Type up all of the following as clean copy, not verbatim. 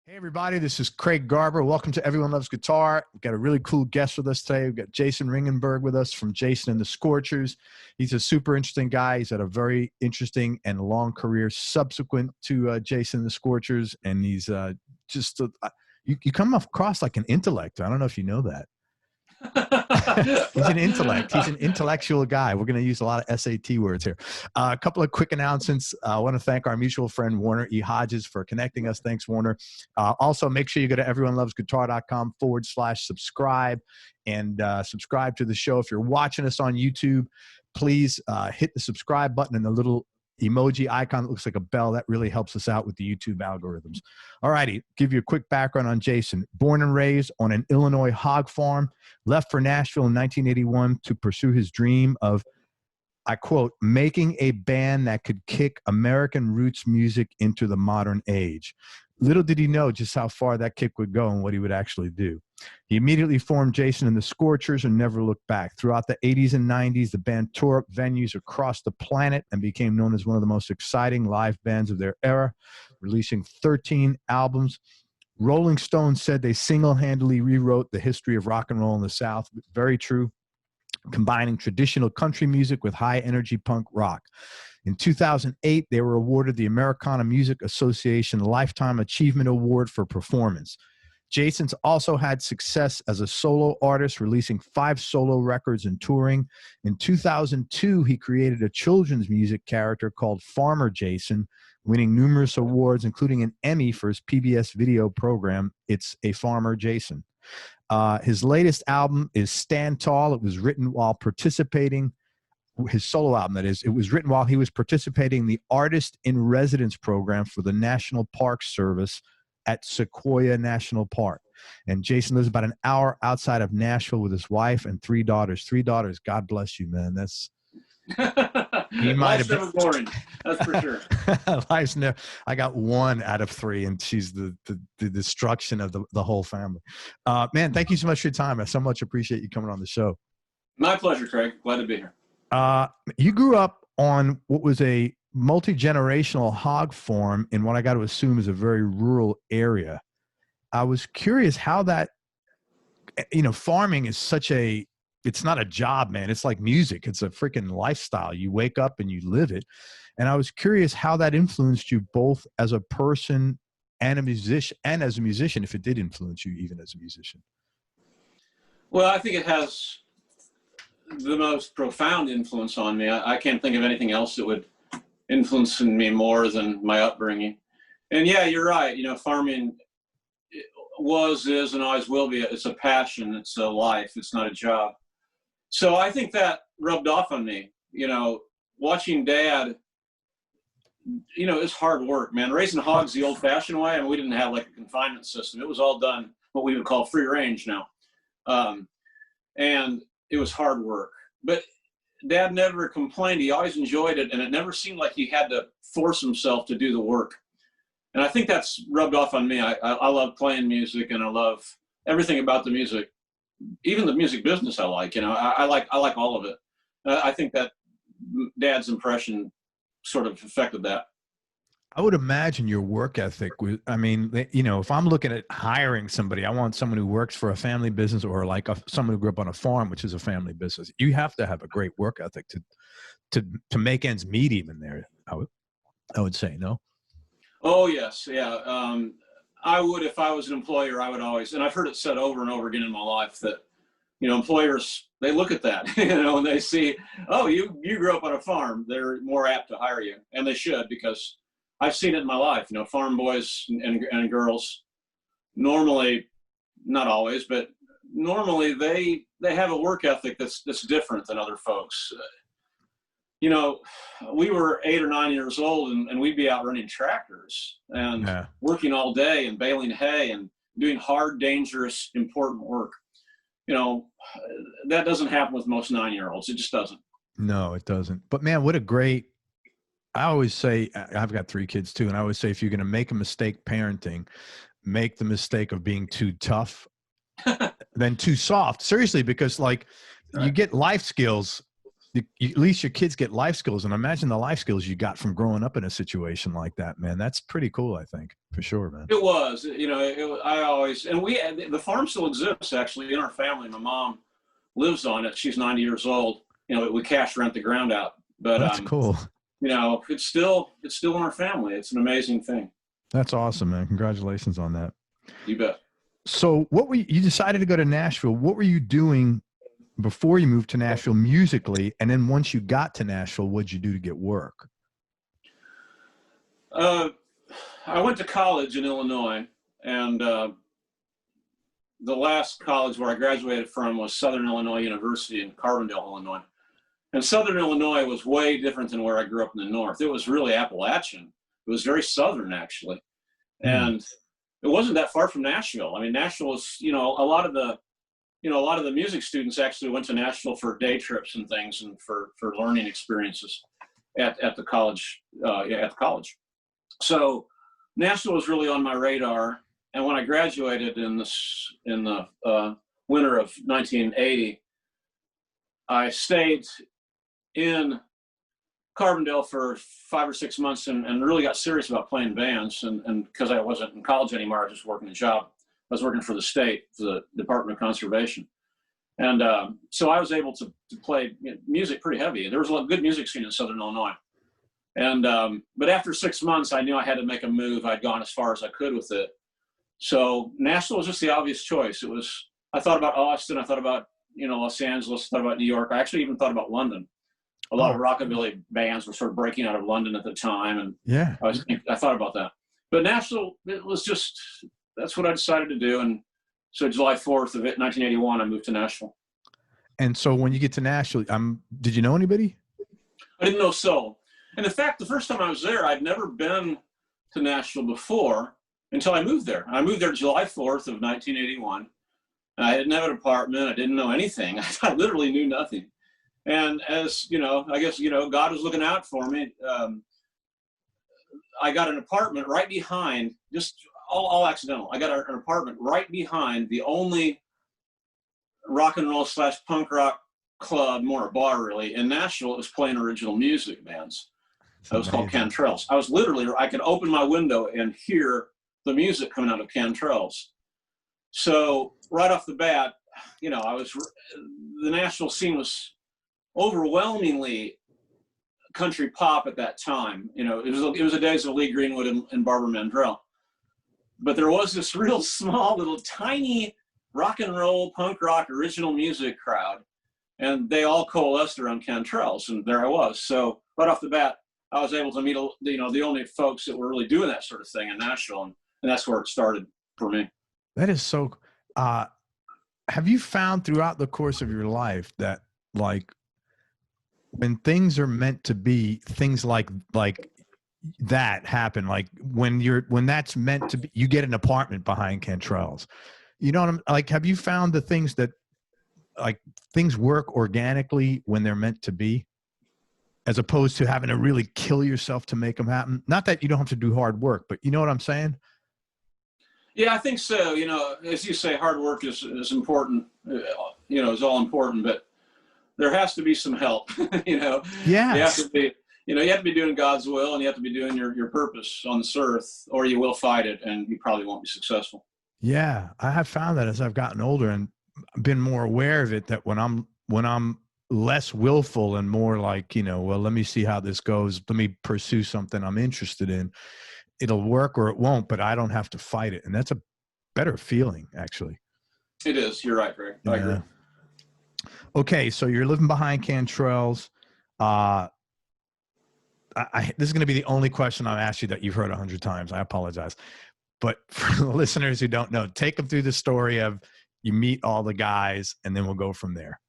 Hey everybody, this is Craig Garber. Welcome to Everyone Loves Guitar. We've got a really cool guest with us today. We've got Jason Ringenberg with us from Jason and the Scorchers. He's a super interesting guy. He's had a very interesting and long career subsequent to Jason and the Scorchers, and he's you come across like an intellect. I don't know if you know that. He's an intellect. He's an intellectual guy. We're going to use a lot of SAT words here. A couple of quick announcements. I want to thank our mutual friend, Warner E. Hodges, for connecting us. Thanks, Warner. Also, make sure you go to everyonelovesguitar.com/subscribe and subscribe to the show. If you're watching us on YouTube, please hit the subscribe button and the little emoji icon that looks like a bell. That really helps us out with the YouTube algorithms. All righty, give you a quick background on Jason. Born and raised on an Illinois hog farm, left for Nashville in 1981 to pursue his dream of, I quote, making a band that could kick American roots music into the modern age. Little did he know just how far that kick would go and what he would actually do. He immediately formed Jason and the Scorchers and never looked back. Throughout the 80s and 90s, the band tore up venues across the planet and became known as one of the most exciting live bands of their era, releasing 13 albums. Rolling Stone said they single-handedly rewrote the history of rock and roll in the South. Very true. Combining traditional country music with high-energy punk rock. In 2008, they were awarded the Americana Music Association Lifetime Achievement Award for performance. Jason's also had success as a solo artist, releasing 5 solo records and touring. In 2002, he created a children's music character called Farmer Jason, winning numerous awards, including an Emmy for his PBS video program, It's a Farmer Jason. His latest album is Stand Tall. It was written while participating, his solo album, that is. It was written while he was participating in the Artist in Residence program for the National Park Service at Sequoia National Park. And Jason lives about an hour outside of Nashville with his wife and 3 daughters. 3 daughters. God bless you, man. That's he might have been boring. That's for sure. Life's never. I got 1 out of 3, and she's the destruction of the whole family. Man, thank you so much for your time. I so much appreciate you coming on the show. My pleasure, Craig. Glad to be here. You grew up on what was a multi-generational hog farm in what I got to assume is a very rural area. I was curious how that, farming is such a, it's not a job, man. It's like music. It's a freaking lifestyle. You wake up and you live it. And I was curious how that influenced you both as a person and a musician, and as a musician, if it did influence you even as a musician. Well, I think it has the most profound influence on me. I can't think of anything else that would influence me more than my upbringing. And yeah, you're right. Farming was, is, and always will be. It's a passion. It's a life. It's not a job. So I think that rubbed off on me. Watching Dad, it's hard work, man. Raising hogs the old-fashioned way, and we didn't have like a confinement system. It was all done what we would call free range now. And it was hard work. But Dad never complained. He always enjoyed it, and it never seemed like he had to force himself to do the work. And I think that's rubbed off on me. I love playing music, and I love everything about the music, even the music business. I like, I like all of it. I think that Dad's impression sort of affected that. I would imagine your work ethic was, if I'm looking at hiring somebody, I want someone who works for a family business or like someone who grew up on a farm, which is a family business. You have to have a great work ethic to make ends meet even there. I would say, no? Oh, yes. Yeah. I would, if I was an employer, I would always, and I've heard it said over and over again in my life that, employers, they look at that, and they see, oh, you grew up on a farm. They're more apt to hire you, and they should, because I've seen it in my life. Farm boys and girls, normally, not always, but normally they have a work ethic that's different than other folks. We were 8 or 9 years old, and we'd be out running tractors and working all day and baling hay and doing hard, dangerous, important work. That doesn't happen with most 9-year-olds. It just doesn't. No, it doesn't. But man, what a great, I always say, I've got 3 kids too. And I always say, if you're going to make a mistake parenting, make the mistake of being too tough than too soft. Seriously, because you get life skills at least your kids get life skills, and imagine the life skills you got from growing up in a situation like that, man. That's pretty cool, I think, for sure, man. It was, I always, and the farm still exists actually in our family. My mom lives on it. She's 90 years old. We cash rent the ground out, but that's cool. It's still in our family. It's an amazing thing. That's awesome, man. Congratulations on that. You bet. So you decided to go to Nashville. What were you doing before you moved to Nashville musically? And then once you got to Nashville, what'd you do to get work? I went to college in Illinois, and the last college where I graduated from was Southern Illinois University in Carbondale, Illinois. And Southern Illinois was way different than where I grew up in the North. It was really Appalachian. It was very Southern, actually. And it wasn't that far from Nashville. I mean, Nashville was, a lot of the music students actually went to Nashville for day trips and things and for learning experiences at the college. So Nashville was really on my radar. And when I graduated in the winter of 1980, I stayed in Carbondale for 5 or 6 months and really got serious about playing bands. And because I wasn't in college anymore, I was just working a job. I was working for the state, for the Department of Conservation. And so I was able to play music pretty heavy. There was a lot of good music scene in Southern Illinois. And but after 6 months, I knew I had to make a move. I'd gone as far as I could with it. So Nashville was just the obvious choice. I thought about Austin. I thought about, Los Angeles. I thought about New York. I actually even thought about London. A lot of rockabilly bands were sort of breaking out of London at the time. And yeah, I thought about that. But Nashville, that's what I decided to do. And so July 4th of 1981, I moved to Nashville. And so when you get to Nashville, did you know anybody? I didn't know soul. And in fact, the first time I was there, I'd never been to Nashville before until I moved there. I moved there July 4th of 1981. I didn't have an apartment. I didn't know anything. I literally knew nothing. And as, I guess, God was looking out for me. I got an apartment right behind, just all accidental. I got an apartment right behind the only rock and roll / punk rock club, more a bar really, in Nashville. It was playing original music bands. It was called Cantrell's. I could open my window and hear the music coming out of Cantrell's. So right off the bat, the Nashville scene was overwhelmingly country pop at that time. It was the days of Lee Greenwood and Barbara Mandrell. But there was this real small, little tiny rock and roll, punk rock, original music crowd. And they all coalesced around Cantrell's, and there I was. So right off the bat, I was able to meet, the only folks that were really doing that sort of thing in Nashville. And that's where it started for me. That is so, have you found throughout the course of your life that when things are meant to be, things like that happen? Like when that's meant to be, you get an apartment behind Cantrell's, have you found the things that things work organically when they're meant to be, as opposed to having to really kill yourself to make them happen? Not that you don't have to do hard work, but you know what I'm saying? Yeah, I think so. As you say, hard work is important, is all important, but there has to be some help, Yeah. You have to be, you have to be doing God's will, and you have to be doing your purpose on this earth, or you will fight it and you probably won't be successful. Yeah. I have found that as I've gotten older and been more aware of it, that when I'm less willful and more well, let me see how this goes. Let me pursue something I'm interested in. It'll work or it won't, but I don't have to fight it. And that's a better feeling, actually. It is. You're right, Greg. I agree. Okay. So you're living behind Cantrell's. This is going to be the only question I'll ask you that you've heard 100 times. I apologize. But for the listeners who don't know, take them through the story of you meet all the guys, and then we'll go from there.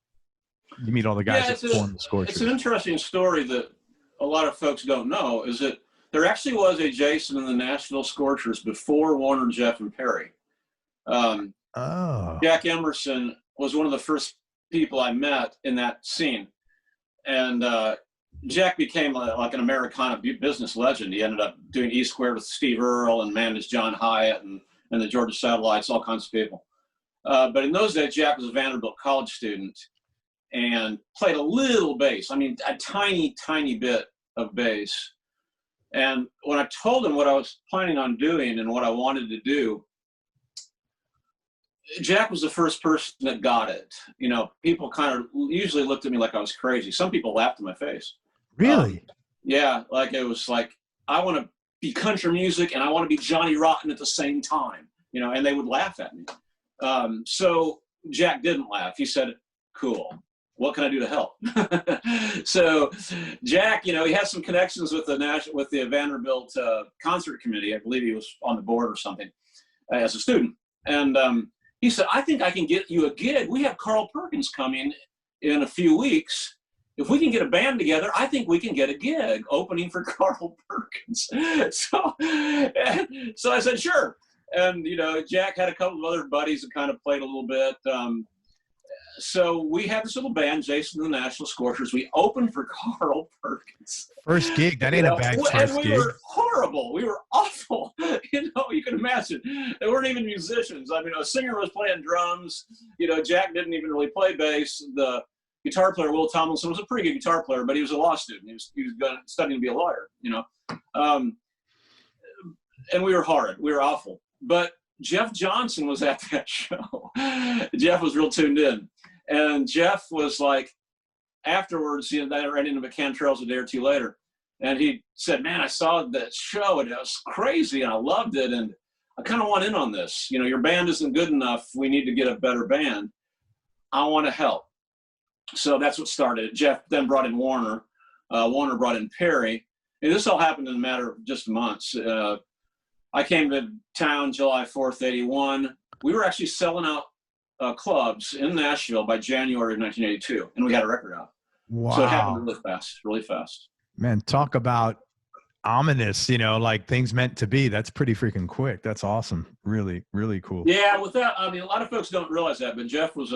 You meet all the guys that form the Scorchers. It's an interesting story that a lot of folks don't know, is that there actually was a Jason in the Nashville Scorchers before Warner, Jeff, and Perry. Jack Emerson was one of the first people I met in that scene. And Jack became like an Americana business legend. He ended up doing E Squared with Steve Earle and managed John Hyatt and the Georgia Satellites, all kinds of people. But in those days, Jack was a Vanderbilt college student. and played a little bass. I mean, a tiny, tiny bit of bass. And when I told him what I was planning on doing and what I wanted to do, Jack was the first person that got it. You know, people kind of usually looked at me like I was crazy. Some people laughed in my face. Really? Yeah, like it was like, I want to be country music and I want to be Johnny Rotten at the same time, you know, and they would laugh at me. So Jack didn't laugh. He said, cool. What can I do to help? So Jack, you know, he has some connections with the Vanderbilt concert committee. I believe he was on the board or something as a student. And he said, I think I can get you a gig. We have Carl Perkins coming in a few weeks. If we can get a band together, I think we can get a gig opening for Carl Perkins. So I said, sure. And, you know, Jack had a couple of other buddies that kind of played a little bit. So we had this little band, Jason and the National Scorchers. We opened for Carl Perkins. First gig. That ain't a bad first gig. And we were horrible. We were awful. You know, you can imagine. They weren't even musicians. I mean, a singer was playing drums. You know, Jack didn't even really play bass. The guitar player, Will Tomlinson, was a pretty good guitar player, but he was a law student. He was studying to be a lawyer, you know. And we were horrid. We were awful. But Jeff Johnson was at that show. Jeff was real tuned in. And Jeff was like, afterwards, you know, I ran into McCantrell's a day or two later. And he said, man, I saw that show and it was crazy and I loved it. And I kind of want in on this. You know, your band isn't good enough. We need to get a better band. I want to help. So that's what started. Jeff then brought in Warner. Warner brought in Perry. And this all happened in a matter of just months. I came to town July 4th, 81. We were actually selling out clubs in Nashville by January of 1982, and we had a record out. Wow. So it happened really fast. Man, talk about ominous, you know, like things meant to be. That's pretty freaking quick. That's awesome. Really, really cool. Yeah, with that, I mean, a lot of folks don't realize that, but Jeff was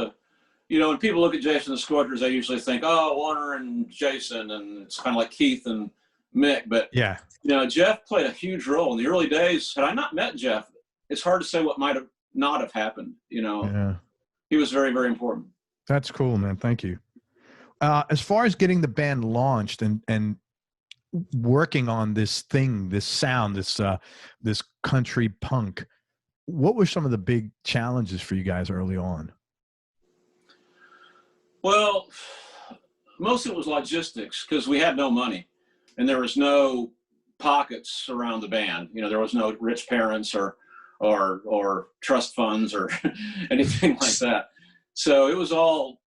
you know, when people look at Jason and the Scorchers, they usually think, oh, Warner and Jason, and it's kind of like Keith and Mick. But, yeah, you know, Jeff played a huge role in the early days. Had I not met Jeff, it's hard to say what might have not have happened, you know. Yeah. He was very, very important. That's cool, man. Thank you. As far as getting the band launched and working on this thing, this sound, this country punk, what were some of the big challenges for you guys early on? Well, most of it was logistics because we had no money and there was no pockets around the band. You know, there was no rich parents or trust funds or anything like that. So it was all,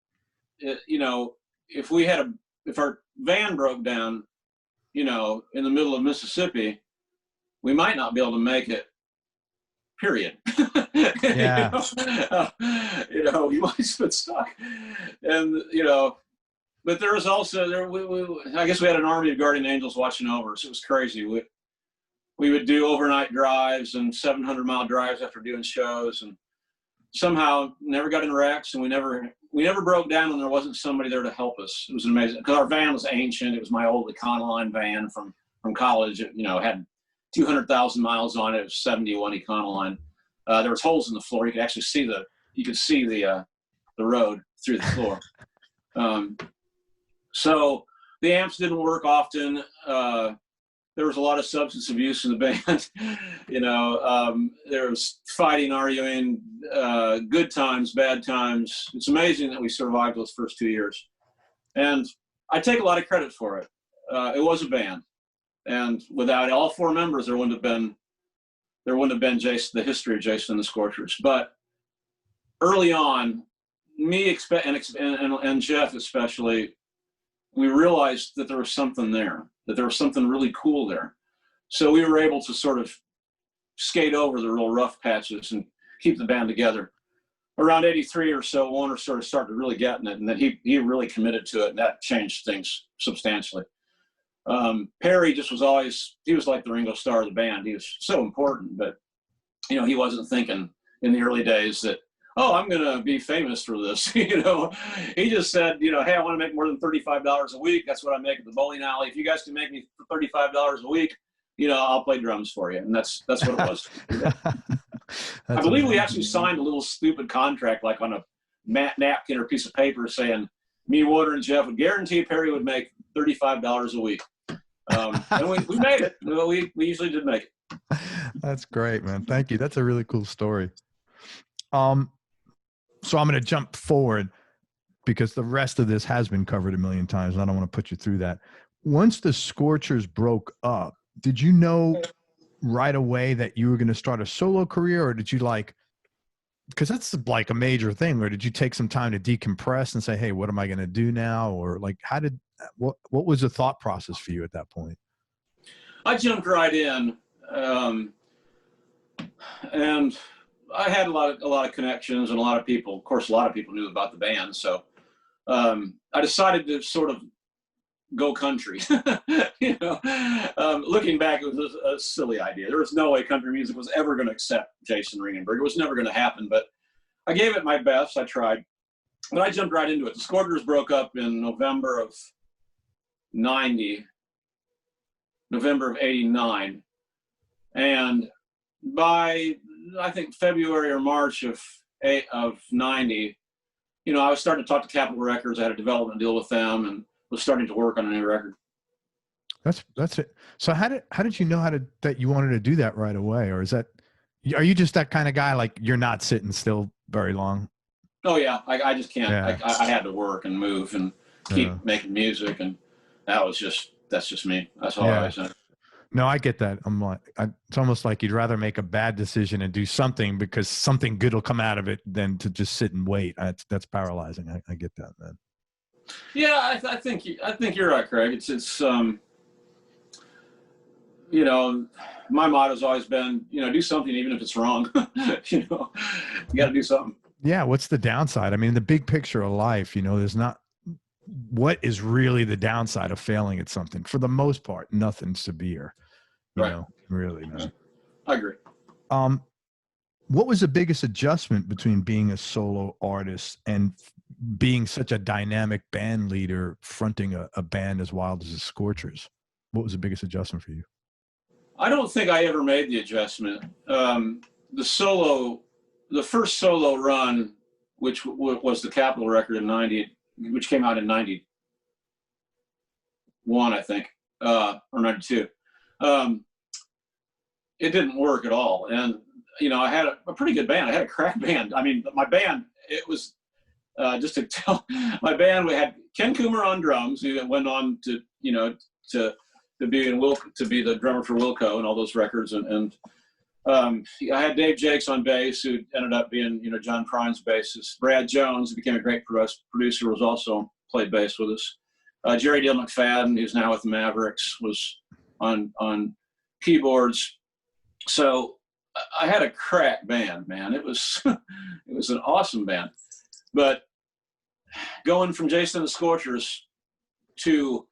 you know, if our van broke down, you know, in the middle of Mississippi, we might not be able to make it, period. Yeah. You know, you might have been stuck. And, you know, but there was also, I guess we had an army of guardian angels watching over us. It was crazy. We would do overnight drives and 700-mile drives after doing shows, and somehow never got in wrecks, and we never broke down when there wasn't somebody there to help us. It was amazing because our van was ancient. It was my old Econoline van from college. It, you know, had 200,000 miles on it. It was 71 Econoline. There was holes in the floor. You could actually see the road through the floor. So the amps didn't work often. There was a lot of substance abuse in the band. You know, there was fighting, arguing, good times, bad times. It's amazing that we survived those first 2 years. And I take a lot of credit for it. It was a band. And without all four members, there wouldn't have been Jason, the history of Jason and the Scorchers. But early on, me and Jeff especially, we realized that there was something there, that there was something really cool there. So we were able to sort of skate over the real rough patches and keep the band together. Around 83 or so, Warner sort of started really getting it, and then he really committed to it, and that changed things substantially. Perry just was always, he was like the Ringo Starr of the band. He was so important, but, you know, he wasn't thinking in the early days that, oh, I'm going to be famous for this. You know, he just said, you know, hey, I want to make more than $35 a week. That's what I make at the bowling alley. If you guys can make me $35 a week, you know, I'll play drums for you. And that's what it was. I believe we actually signed a little stupid contract, like on a napkin or piece of paper saying, me, Warner, and Jeff would guarantee Perry would make $35 a week. And we made it. We usually did make it. That's great, man. Thank you. That's a really cool story. So I'm going to jump forward because the rest of this has been covered a million times, and I don't want to put you through that. Once the Scorchers broke up, did you know right away that you were going to start a solo career, or did you because that's like a major thing, or did you take some time to decompress and say, hey, what am I going to do now? Or what was the thought process for you at that point? I jumped right in. And I had a lot of connections and a lot of people. Of course, a lot of people knew about the band. So I decided to sort of go country. Looking back, it was a silly idea. There was no way country music was ever going to accept Jason Ringenberg. It was never going to happen. But I gave it my best. I tried. But I jumped right into it. The Scorchers broke up in November of 89. And by, I think, February or March of 90, I was starting to talk to Capitol Records. I had a development deal with them and was starting to work on a new record. That's it. So how did you know that you wanted to do that right away? Or are you just that kind of guy, like you're not sitting still very long? Oh yeah. I just can't. Yeah. I had to work and move and keep making music. And that's just me. That's all I said. No, I get that. It's almost like you'd rather make a bad decision and do something because something good will come out of it than to just sit and wait. That's paralyzing. I get that, man. Yeah, I think you're right, Craig. It's my motto's always been, do something even if it's wrong. You got to do something. Yeah. What's the downside? I mean, the big picture of life, there's not. What is really the downside of failing at something? For the most part, nothing severe. Really, man. I agree. What was the biggest adjustment between being a solo artist and being such a dynamic band leader, fronting a band as wild as the Scorchers? What was the biggest adjustment for you? I don't think I ever made the adjustment. The first solo run, which was the Capitol record in 90, which came out in 91, I think, or 92. It didn't work at all. And, I had a pretty good band. I had a crack band. I mean, my band, it was, just to tell, my band, we had Ken Coomer on drums, who went on to be the drummer for Wilco and all those records. And I had Dave Jakes on bass, who ended up being, John Prine's bassist. Brad Jones, who became a great producer, was also played bass with us. Jerry Deal McFadden, who's now with the Mavericks, was on keyboards. So I had a crack band, man. It was an awesome band. But going from Jason and the Scorchers to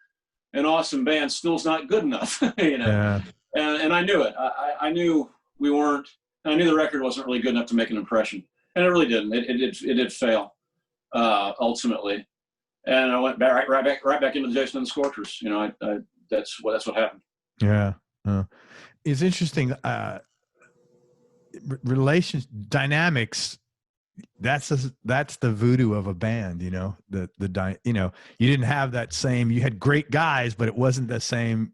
an awesome band still is not good enough, Yeah. And I knew it. I knew we weren't. I knew the record wasn't really good enough to make an impression, and it really didn't. It did fail ultimately. And I went right back into the Jason and the Scorchers. That's what happened. Yeah, it's interesting. Relations dynamics. That's the voodoo of a band. You didn't have that same. You had great guys, but it wasn't the same.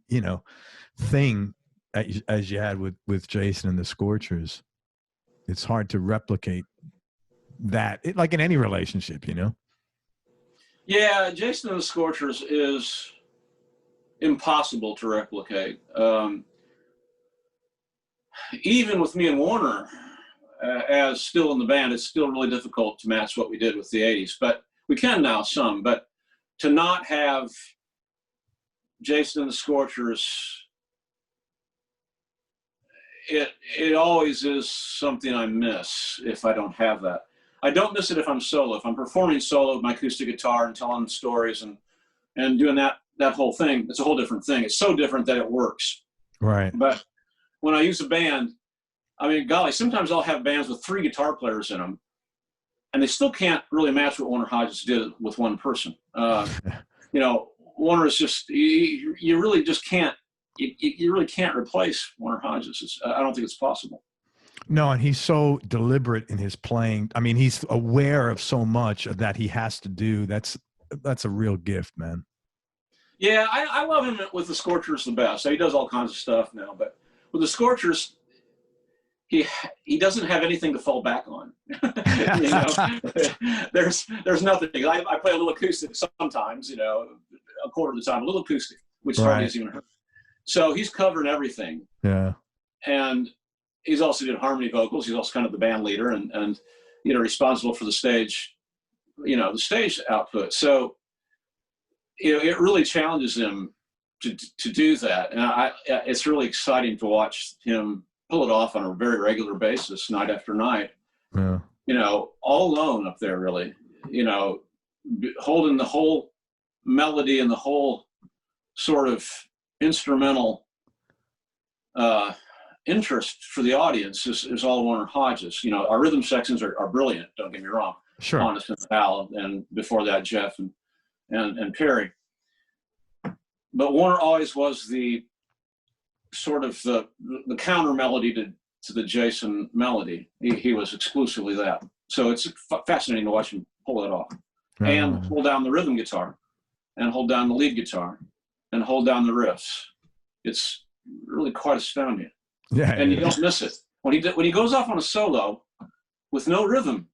Thing as you had with Jason and the Scorchers. It's hard to replicate that. Like in any relationship, Yeah, Jason and the Scorchers is impossible to replicate. Even with me and Warner as still in the band, it's still really difficult to match what we did with the 80s. But we can now some. But to not have Jason and the Scorchers, it always is something I miss if I don't have that. I don't miss it if I'm solo. If I'm performing solo with my acoustic guitar and telling stories and doing that whole thing, it's a whole different thing. It's so different that it works. Right. But when I use a band, I mean, golly, sometimes I'll have bands with 3 guitar players in them, and they still can't really match what Warner Hodges did with one person. Warner is just, you really just can't, you really can't replace Warner Hodges. I don't think it's possible. No, and he's so deliberate in his playing. I mean, he's aware of so much that he has to do. That's that's a real gift, man. Yeah, I love him with the Scorchers the best. He does all kinds of stuff now, but with the Scorchers, he doesn't have anything to fall back on. You know, there's nothing. I play a little acoustic sometimes, you know, a quarter of the time, a little acoustic, which hardly is even heard. So he's covering everything. Yeah. And he's also doing harmony vocals. He's also kind of the band leader and you know, responsible for the stage, you know, the stage output. So, you know, it really challenges him to do that. And it's really exciting to watch him pull it off on a very regular basis, night after night. Yeah. You know, all alone up there, really, you know, holding the whole melody and the whole sort of instrumental interest for the audience is all Warner Hodges. You know, our rhythm sections are brilliant, don't get me wrong. Sure. Honest and Al, and before that, Jeff and Perry. But Warner always was the sort of the counter melody to the Jason melody. He was exclusively that. So it's fascinating to watch him pull it off. And hold down the rhythm guitar, and hold down the lead guitar, and hold down the riffs. It's really quite astounding. Yeah. And you don't miss it. When he goes off on a solo with no rhythm,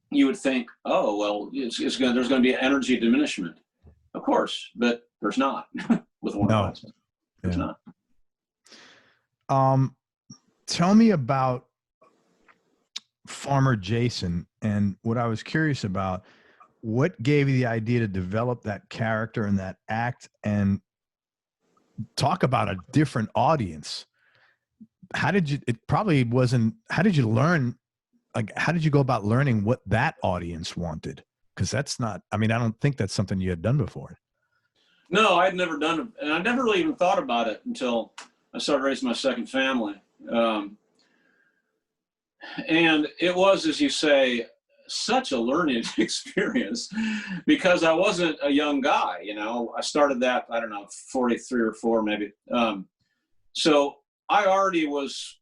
you would think, oh, well, there's going to be energy diminishment. Of course, but there's not with Warner Hodges. There's not. Tell me about Farmer Jason, and what I was curious about, what gave you the idea to develop that character and that act, and talk about a different audience. How did you learn, like, how did you go about learning what that audience wanted? Because that's not, I mean, I don't think that's something you had done before. No, I'd never done it. And I never really even thought about it until I started raising my second family. And it was, as you say, such a learning experience, because I wasn't a young guy, you know. I started that, I don't know, 43 or 4 maybe. So I already was,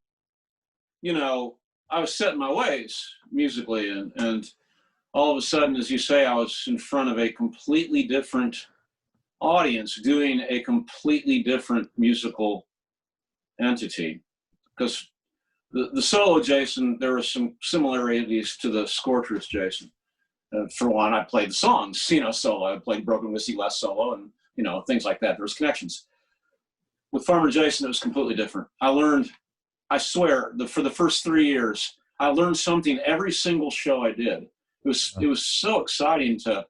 you know, I was set in my ways musically, and all of a sudden, as you say, I was in front of a completely different audience doing a completely different musical entity. Because the solo Jason, there were some similarities to the Scorchers Jason. For one, I played the songs, you know, solo. I played Broken Whiskey West solo, and, you know, things like that. There was connections. With Farmer Jason, it was completely different. I learned, I swear, for the first 3 years, I learned something every single show I did. It was so exciting to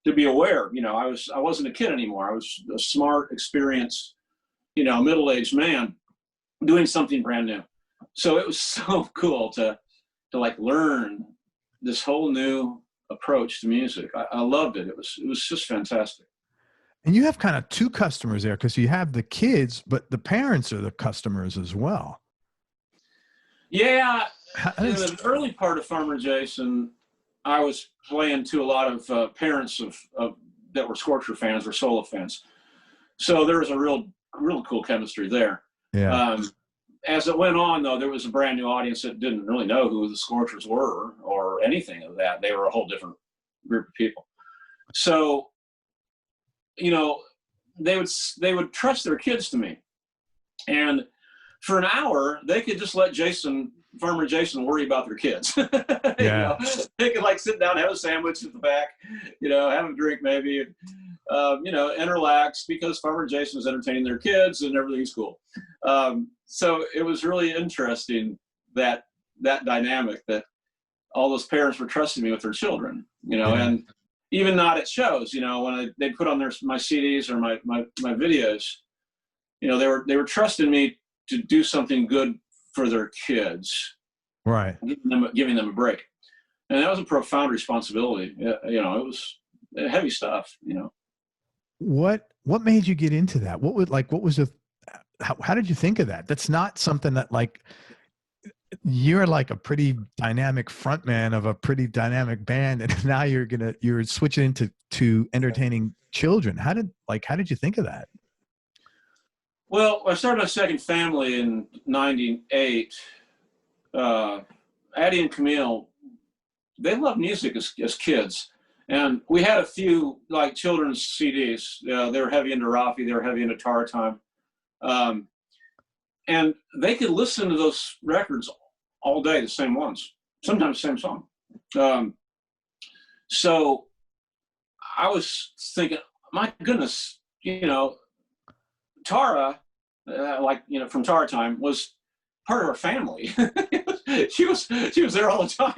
be aware. You know, I wasn't a kid anymore. I was a smart, experienced, you know, middle-aged man doing something brand new. So it was so cool to like learn this whole new approach to music. I loved it. It was just fantastic. And you have kind of two customers there, because you have the kids, but the parents are the customers as well. Yeah. In the early part of Farmer Jason, I was playing to a lot of parents of that were Scorcher fans or solo fans. So there was a real cool chemistry there. Yeah. As it went on, though, there was a brand new audience that didn't really know who the Scorchers were or anything of that. They were a whole different group of people. So, you know, they would trust their kids to me. And for an hour, they could just let Farmer Jason worry about their kids. Yeah. You know, they could like sit down, have a sandwich at the back, you know, have a drink maybe, you know, and relax, because Farmer Jason was entertaining their kids and everything's cool. So it was really interesting, that dynamic, that all those parents were trusting me with their children, you know. Yeah. And even not at shows, you know, when they put on my CDs or my videos, you know, they were trusting me to do something good for their kids, right? Giving them a break, and that was a profound responsibility. You know, it was heavy stuff. You know, what made you get into that? How did you think of that? That's not something that, like, you're like a pretty dynamic frontman of a pretty dynamic band, and now you're switching into entertaining children. How did you think of that? Well, I started my second family in '98. Addie and Camille, they loved music as kids. And we had a few like children's CDs. They were heavy into Rafi. They were heavy into Tara Time. And they could listen to those records all day, the same ones, sometimes the same song. So I was thinking, my goodness, Tara, from Tara Time, was part of our family. she was there all the time,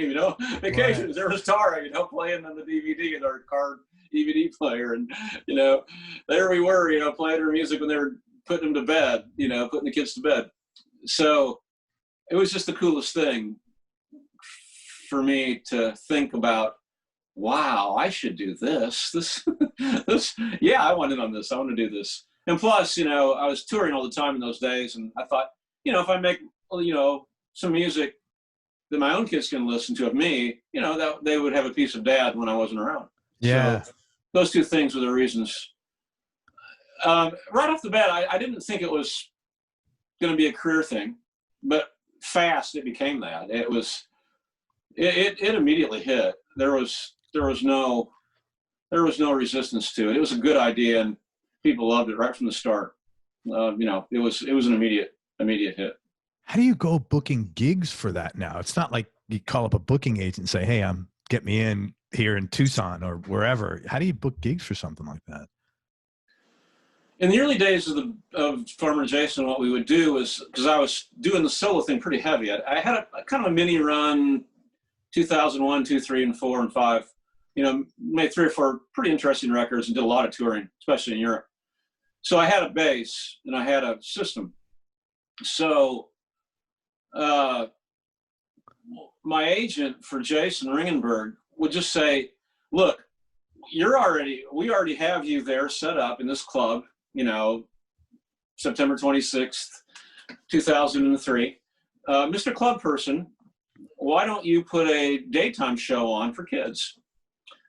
Occasionally right. There was Tara, playing on the DVD in our car DVD player, and there we were, playing her music when they were putting them to bed, putting the kids to bed. So it was just the coolest thing for me to think about. Wow, I should do this. Yeah, I want in on this. I want to do this. And plus, I was touring all the time in those days, and I thought, if I make, some music that my own kids can listen to of me, that they would have a piece of dad when I wasn't around. Yeah. So those two things were the reasons. Right off the bat, I didn't think it was going to be a career thing, but fast it became that. It immediately hit. There was no resistance to it. It was a good idea, and people loved it right from the start. It was an immediate hit. How do you go booking gigs for that now? It's not like you call up a booking agent and say, "Hey, get me in here in Tucson or wherever." How do you book gigs for something like that? In the early days of Farmer Jason, what we would do is, because I was doing the solo thing pretty heavy, I had a kind of a mini run, 2001, 2, 3, and 4, and 5. Made 3 or 4 pretty interesting records and did a lot of touring, especially in Europe. So I had a base and I had a system. So my agent for Jason Ringenberg would just say, "Look, we already have you there set up in this club, September 26th, 2003. Mr. Club Person, why don't you put a daytime show on for kids?"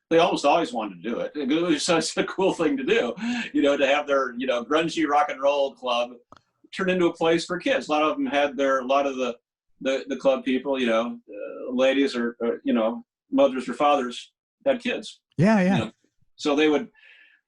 They almost always wanted to do it. It was such a cool thing to do, to have their, grungy rock and roll club turn into a place for kids. A lot of them had a lot of the club people, ladies or mothers or fathers had kids. Yeah. So they would,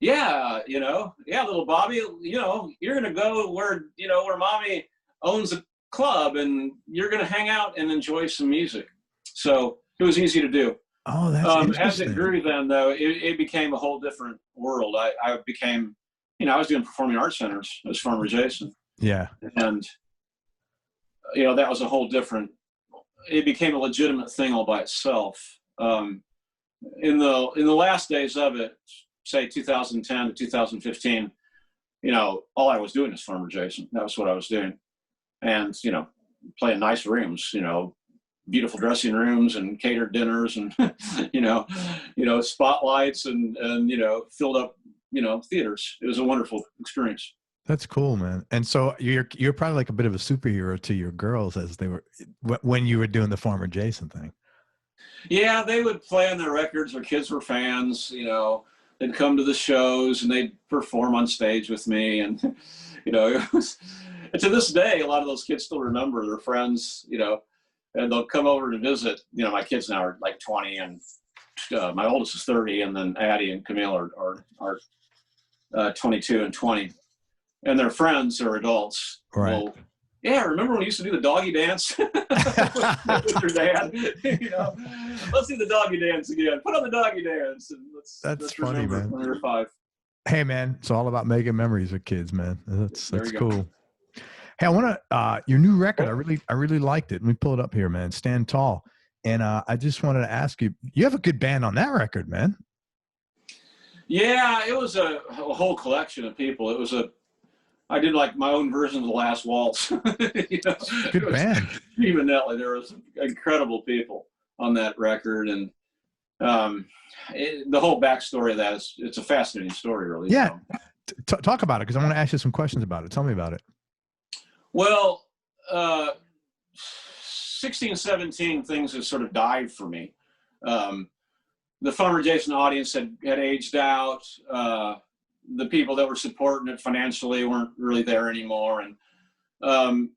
little Bobby, you're going to go where mommy owns a club and you're going to hang out and enjoy some music. So it was easy to do. Oh, that's interesting. As it grew then, though, it became a whole different world. I became, I was doing performing arts centers as Farmer Jason. Yeah. And, that was a whole different, it became a legitimate thing all by itself. In the last days of it, say 2010 to 2015, all I was doing is Farmer Jason. That was what I was doing. And, playing nice rooms, beautiful dressing rooms and catered dinners and, spotlights and filled up, theaters. It was a wonderful experience. That's cool, man. And so you're probably like a bit of a superhero to your girls as they were, when you were doing the Farmer Jason thing. Yeah, they would play on their records. Their kids were fans, they'd come to the shows and they'd perform on stage with me. And, it was, and to this day, a lot of those kids still remember their friends, and they'll come over to visit. My kids now are like 20 and my oldest is 30, and then Addie and Camille are 22 and 20. And their friends are adults. Right. Well, yeah, remember when we used to do the doggy dance with your dad? Let's do the doggy dance again. Put on the doggy dance. And let's funny, man. When we were 5. Hey, man, it's all about making memories with kids, man. That's cool. Hey, I want to your new record. I really liked it. Let me pull it up here, man. Stand Tall. And I just wanted to ask you. You have a good band on that record, man. Yeah, it was a whole collection of people. I did like my own version of The Last Waltz. Good band. Even Netley, there was incredible people on that record, and the whole backstory of that it's a fascinating story, really. Yeah, talk about it, because I want to ask you some questions about it. Tell me about it. Well, 16, 17, things have sort of died for me. The Farmer Jason audience had aged out. The people that were supporting it financially weren't really there anymore. And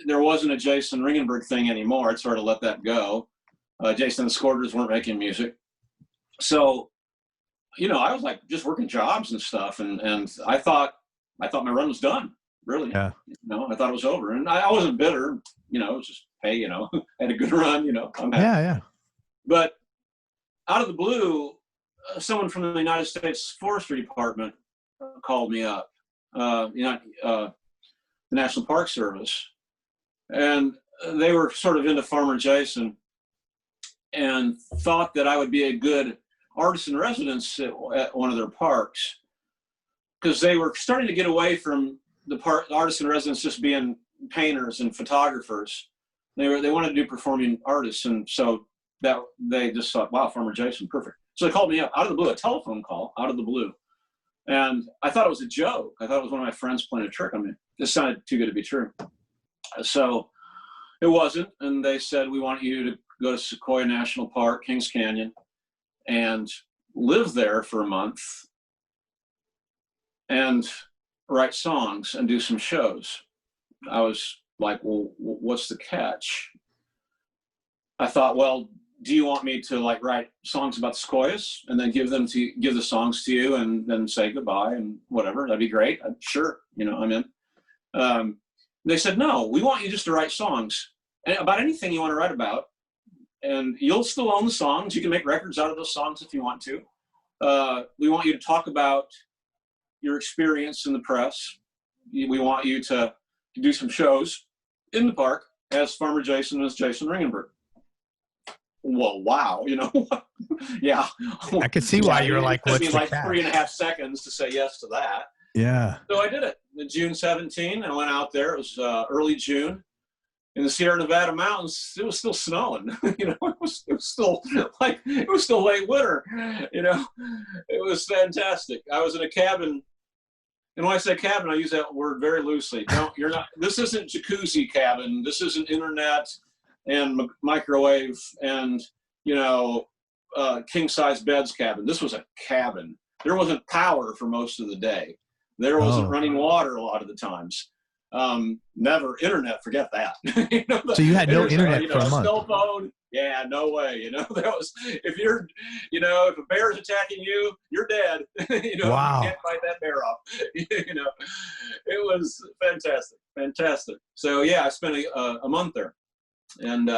there wasn't a Jason Ringenberg thing anymore. I'd sort of let that go. Jason and the Scorters weren't making music. So I was like just working jobs and stuff. And I thought my run was done, really. Yeah. I thought it was over. And I wasn't bitter, it was just, hey, I had a good run, I'm happy. Yeah. But out of the blue, someone from the United States Forestry Department called me up, the National Park Service. And they were sort of into Farmer Jason and thought that I would be a good artist in residence at one of their parks, because they were starting to get away from the artists in residence just being painters and photographers. They wanted to do performing artists, and so that they just thought, wow, Farmer Jason, perfect. So they called me up out of the blue, a telephone call out of the blue, and I thought it was a joke. I thought it was one of my friends playing a trick on me. This sounded too good to be true. So it wasn't, and they said, we want you to go to Sequoia National Park, Kings Canyon, and live there for a month and write songs and do some shows. I was like, well, what's the catch? I thought, well, do you want me to write songs about the sequoias and then give the songs to you and then say goodbye and whatever? That'd be great. Sure. I'm in. They said, no, we want you just to write songs and about anything you want to write about. And you'll still own the songs. You can make records out of those songs if you want to. We want you to talk about your experience in the press. We want you to do some shows in the park as Farmer Jason, as Jason Ringenberg. Well, wow, yeah. I could see why you were like, what's the catch? 3.5 seconds to say yes to that. Yeah. So I did it. In June 17, I went out there. It was early June. In the Sierra Nevada mountains, it was still snowing. It was still late winter. It was fantastic. I was in a cabin, and when I say cabin, I use that word very loosely. This isn't jacuzzi cabin. This isn't internet and microwave and king size beds cabin. This was a cabin. There wasn't power for most of the day. There wasn't running water a lot of the times. Never internet, forget that. So you had no internet for a month. Cell phone, yeah, no way. That was, if a bear's attacking you, you're dead. Wow. You can't fight that bear off. It was fantastic. So yeah, I spent a month there, and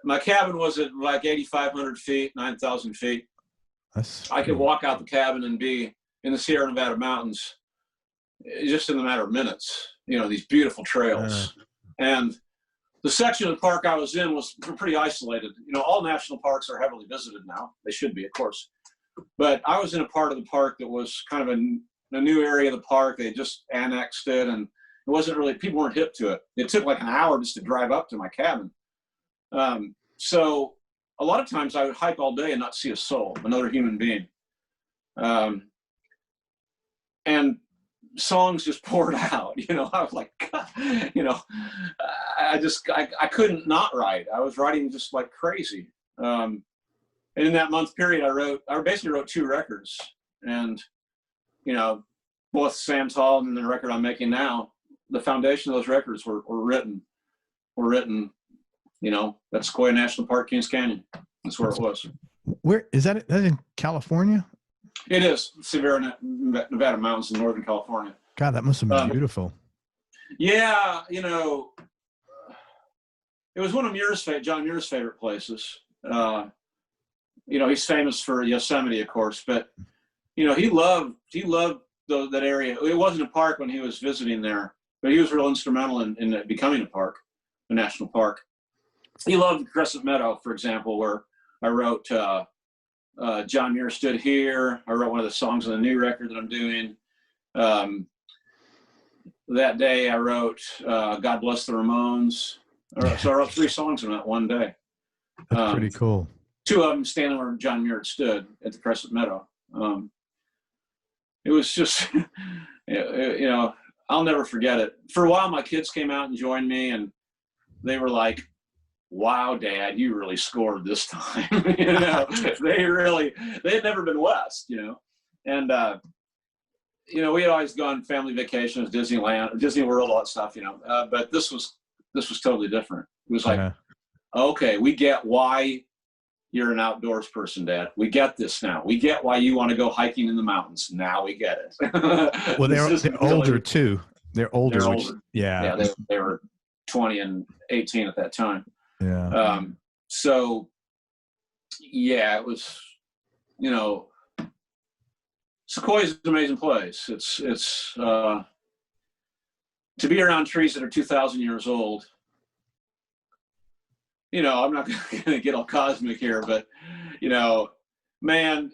my cabin was at like 8,500 feet, 9,000 feet. I could walk out the cabin and be in the Sierra Nevada mountains just in a matter of minutes, these beautiful trails. And the section of the park I was in was pretty isolated. All national parks are heavily visited now. They should be, of course. But I was in a part of the park that was kind of a new area of the park. They just annexed it, and it wasn't really, people weren't hip to it. It took like an hour just to drive up to my cabin. So a lot of times I would hike all day and not see a soul, another human being. And songs just poured out. I was like, God, I couldn't not write. I was writing just like crazy. And in that month period, I basically wrote 2 records, and both Sam's Hall and the record I'm making now, the foundation of those records were written at Sequoia National Park, Kings Canyon. That's where it was. Where is that? That in California? It is Sierra Nevada mountains in Northern California. God, that must have been beautiful. Yeah, it was one of John Muir's favorite places. He's famous for Yosemite, of course, but he loved that area. It wasn't a park when he was visiting there, but he was real instrumental in it becoming a park, a national park. He loved Crescent Meadow, for example, where I wrote John Muir Stood Here. I wrote one of the songs on the new record that I'm doing. That day I wrote God Bless the Ramones. So I wrote 3 songs in that one day. That's pretty cool. 2 of them standing where John Muir stood at the Crescent Meadow. It was just, I'll never forget it. For a while, my kids came out and joined me, and they were like, wow, Dad, you really scored this time. They had never been west, and, we had always gone family vacations, Disneyland, Disney World, all that stuff, but this was totally different. It was like, okay, we get why you're an outdoors person, Dad. We get this now. We get why you want to go hiking in the mountains. Now we get it. Well, they're older too. They're older. They're which, older. yeah. Yeah, they were 20 and 18 at that time. Yeah. So, yeah, it was, you know, Sequoia's an amazing place. It's to be around trees that are 2,000 years old. You know, I'm not going to get all cosmic here, but, you know, man.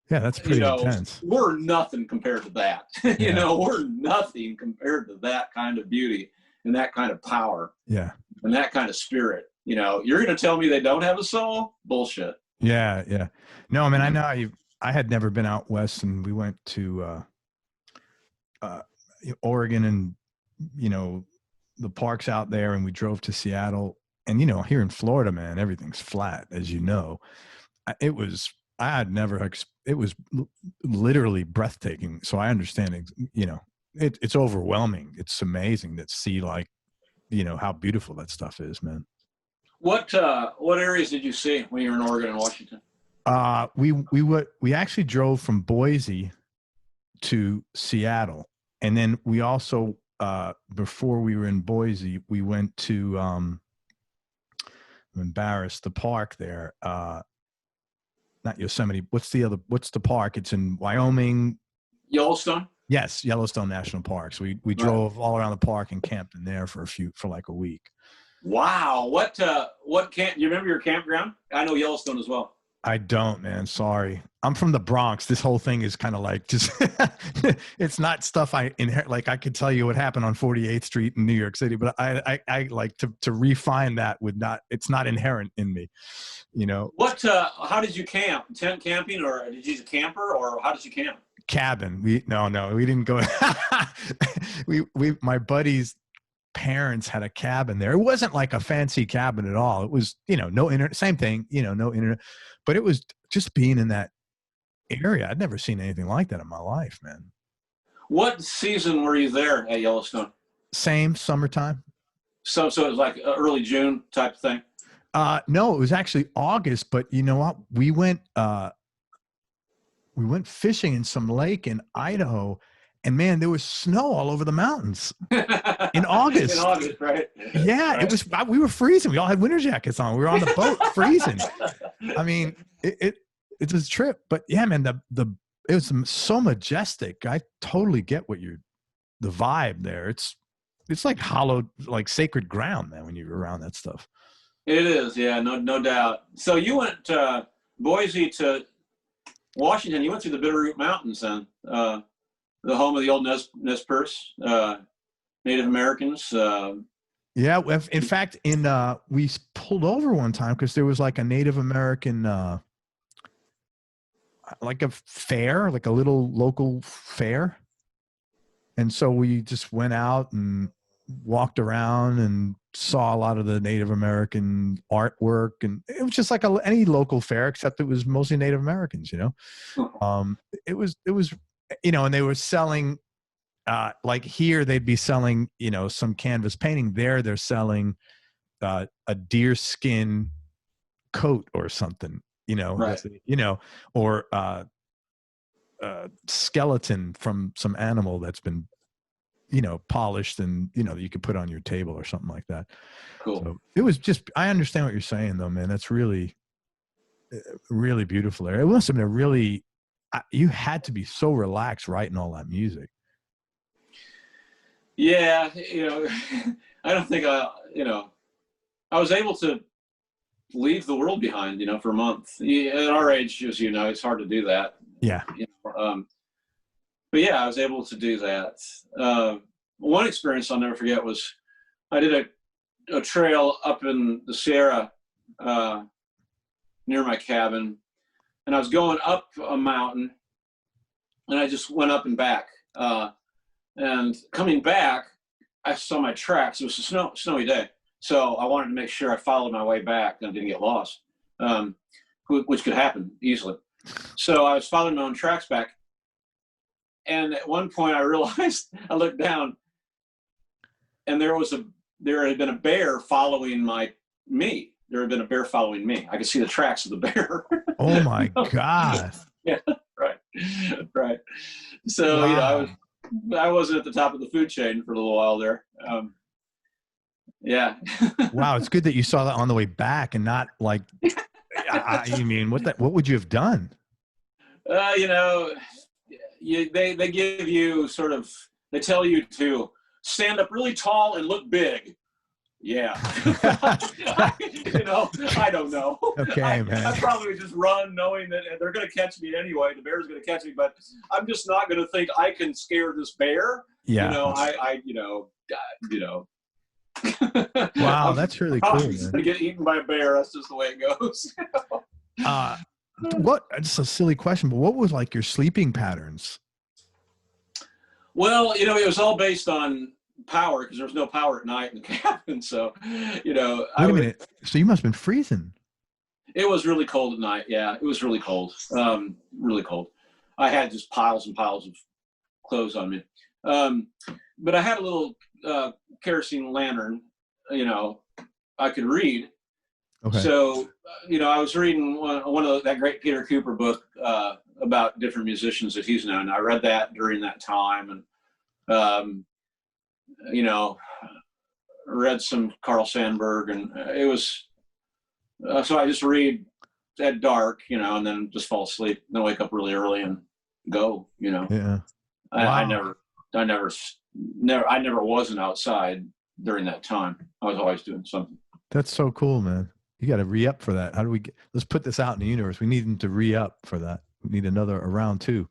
Yeah, that's pretty intense. We're nothing compared to that. You know, we're nothing compared to that kind of beauty and that kind of power. Yeah. And that kind of spirit. You know, you're going to tell me they don't have a soul? Bullshit. Yeah, yeah. No, I mean, I know I had never been out west, and we went to Oregon and, you know, the parks out there, and we drove to Seattle. And, you know, here in Florida, man, everything's flat, as you know. It was literally breathtaking. So I understand, you know, it's overwhelming. It's amazing to see, like, you know, how beautiful that stuff is, man. What areas did you see when you were in Oregon and Washington? We actually drove from Boise to Seattle, and then we also before we were in Boise, we went to I'm embarrassed, the park there. Not Yosemite. What's the park? It's in Wyoming. Yellowstone? Yes, Yellowstone National Park. So we drove all around the park and camped in there for like a week. Wow. What camp? You remember your campground? I know Yellowstone as well. I don't, man. Sorry. I'm from the Bronx. This whole thing is kind of like just, it's not stuff I inherit. Like, I could tell you what happened on 48th Street in New York City, but I like to refine that it's not inherent in me, you know. How did you camp? Tent camping, or did you use a camper, or how did you camp? Cabin. We didn't go. My buddy's parents had a cabin there. It wasn't like a fancy cabin at all. It was, you know, no internet, same thing, you know, no internet, but it was just being in that area. I'd never seen anything like that in my life, man. What season were you there at Yellowstone? Same, summertime. So it was like early June type thing? No, it was actually August, but you know what? We went fishing in some lake in Idaho, and man, there was snow all over the mountains in August. In August, right? Yeah, right. We were freezing. We all had winter jackets on. We were on the boat freezing. I mean, it was a trip, but yeah, man, it was so majestic. I totally get the vibe there. It's like hallowed, like sacred ground, man, when you're around that stuff. It is, yeah, no doubt. So you went Boise to Washington. You went through the Bitterroot Mountains then. The home of the old Nez Perce, Native Americans. Yeah, in fact, we pulled over one time because there was like a Native American, like a fair, like a little local fair, and so we just went out and walked around and saw a lot of the Native American artwork, and it was just like any local fair, except it was mostly Native Americans, you know. It was. You know, and they were selling, like here they'd be selling, you know, some canvas painting. There they're selling a deer skin coat or something, you know, right. You know, or skeleton from some animal that's been, you know, polished and, you know, you could put on your table or something like that. Cool. So it was just, I understand what you're saying though, man. That's really, really beautiful there. It must have been you had to be so relaxed writing all that music. Yeah, you know, I don't think I was able to leave the world behind, you know, for a month. At our age, as you know, it's hard to do that. Yeah. You know, but yeah, I was able to do that. One experience I'll never forget was I did a trail up in the Sierra near my cabin. And I was going up a mountain, and I just went up and back. And coming back, I saw my tracks. It was a snowy day, so I wanted to make sure I followed my way back and didn't get lost, which could happen easily. So I was following my own tracks back, and at one point I realized I looked down, and there had been a bear following me. there had been a bear following me. I could see the tracks of the bear. Oh my God. Yeah, right, right. So Wow. I wasn't at the top of the food chain for a little while there. Yeah. Wow, it's good that you saw that on the way back and not like. I mean, what would you have done? You know, they give you sort of, they tell you to stand up really tall and look big. Yeah. You know, I don't know. Okay, man. I probably just run knowing that they're going to catch me anyway. The bear's going to catch me, but I'm just not going to think I can scare this bear. Yeah. You know, Wow, that's really cool, I'm man. going to get eaten by a bear. That's just the way it goes. It's a silly question, but what was like your sleeping patterns? Well, you know, it was all based on power because there was no power at night in the cabin. So, you know, Wait a minute. So you must have been freezing. It was really cold at night. Yeah, it was really cold. Really cold. I had just piles and piles of clothes on me. But I had a little kerosene lantern, you know, I could read. Okay. So, you know, I was reading one of that great Peter Cooper book about different musicians that he's known. I read that during that time, and you know, read some Carl Sandburg, and it was so I just read at dark, you know, and then just fall asleep, then wake up really early and go, you know. Yeah. I Wow. never wasn't outside during that time. I was always doing something. That's so cool, man. You got to re-up for that. How do we let's put this out in the universe. We need them to re-up for that. We need another round two.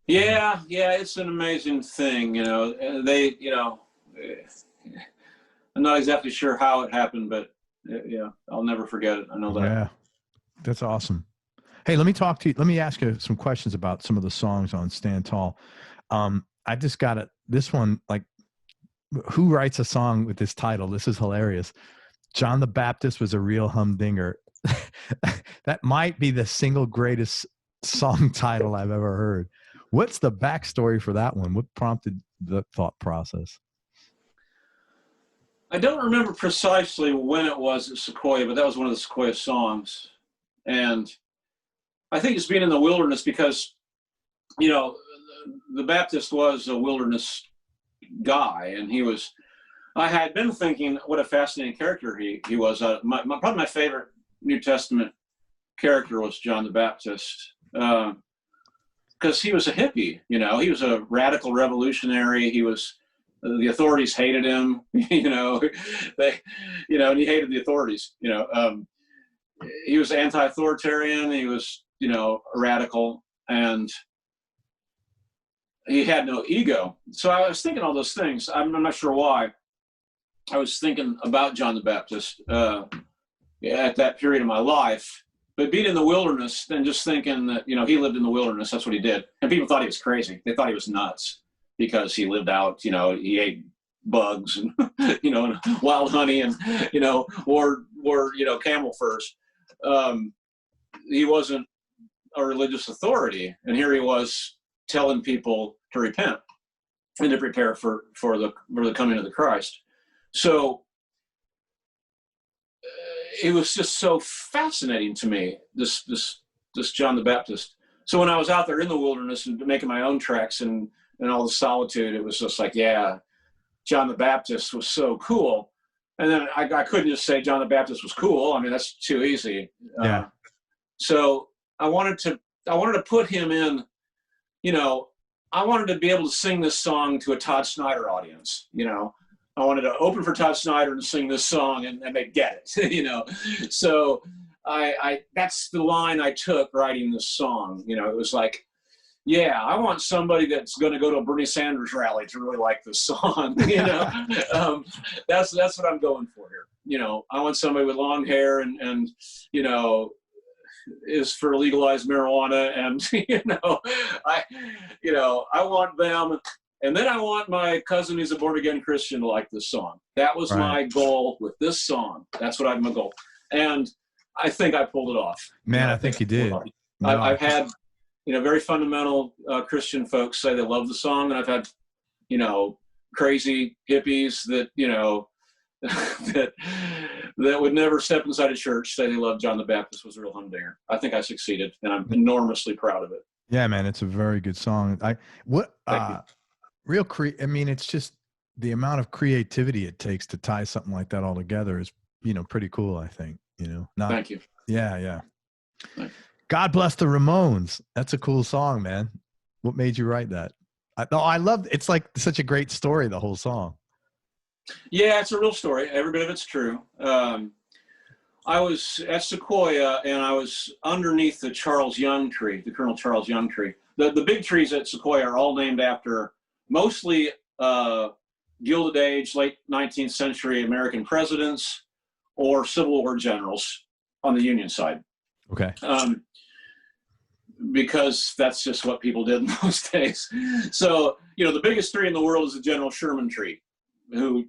Yeah, it's an amazing thing, you know. They, you know, I'm not exactly sure how it happened, but yeah, I'll never forget it. I know that. Yeah, that's awesome. Hey, let me talk to you. Let me ask you some questions about some of the songs on Stand Tall. I just got it. This one, like, who writes a song with this title? This is hilarious. John the Baptist was a real humdinger. That might be the single greatest song title I've ever heard. What's the backstory for that one? What prompted the thought process? I don't remember precisely when it was at Sequoia, but that was one of the Sequoia songs. And I think it's being in the wilderness because, you know, the Baptist was a wilderness guy, and I had been thinking what a fascinating character he was. Probably my favorite New Testament character was John the Baptist, because he was a hippie, you know. He was a radical revolutionary. The authorities hated him, you know. And he hated the authorities, you know. He was anti-authoritarian. He was, you know, a radical, and he had no ego. So I was thinking all those things. I'm not sure why. I was thinking about John the Baptist at that period of my life, but being in the wilderness and just thinking that, you know, he lived in the wilderness. That's what he did. And people thought he was crazy. They thought he was nuts because he lived out, you know, he ate bugs and, you know, and wild honey and, you know, wore, you know, camel furs. He wasn't a religious authority. And here he was telling people to repent and to prepare for the coming of the Christ. So it was just so fascinating to me, this John the Baptist. So when I was out there in the wilderness and making my own tracks and all the solitude, it was just like, yeah, John the Baptist was so cool. And then I couldn't just say John the Baptist was cool. I mean, that's too easy. Yeah. So I wanted to put him in, you know, I wanted to be able to sing this song to a Todd Snider audience, you know. I wanted to open for Todd Snider and sing this song and they'd get it, you know. So I that's the line I took writing this song. You know, it was like, yeah, I want somebody that's going to go to a Bernie Sanders rally to really like this song, you know. That's what I'm going for here. You know, I want somebody with long hair and you know, is for legalized marijuana, and I want them, and then I want my cousin who's a born again Christian to like this song. That was my goal with this song. That's what my goal, and I think I pulled it off. Man, I think you did. I've had, you know, very fundamental Christian folks say they love the song, and I've had, you know, crazy hippies that, you know, that that would never step inside a church say they love John the Baptist was a real humdinger. I think I succeeded, and I'm enormously proud of it. Yeah, man, it's a very good song. I mean, it's just the amount of creativity it takes to tie something like that all together is, pretty cool, I think, Thank you. Yeah. Yeah. God Bless the Ramones. That's a cool song, man. What made you write that? I love, it's like such a great story, the whole song. Yeah, it's a real story. Every bit of it's true. I was at Sequoia, and I was underneath the Charles Young tree, the Colonel Charles Young tree. The big trees at Sequoia are all named after mostly Gilded Age, late 19th century American presidents or Civil War generals on the Union side. Okay. Because that's just what people did in those days. So, the biggest tree in the world is the General Sherman tree, who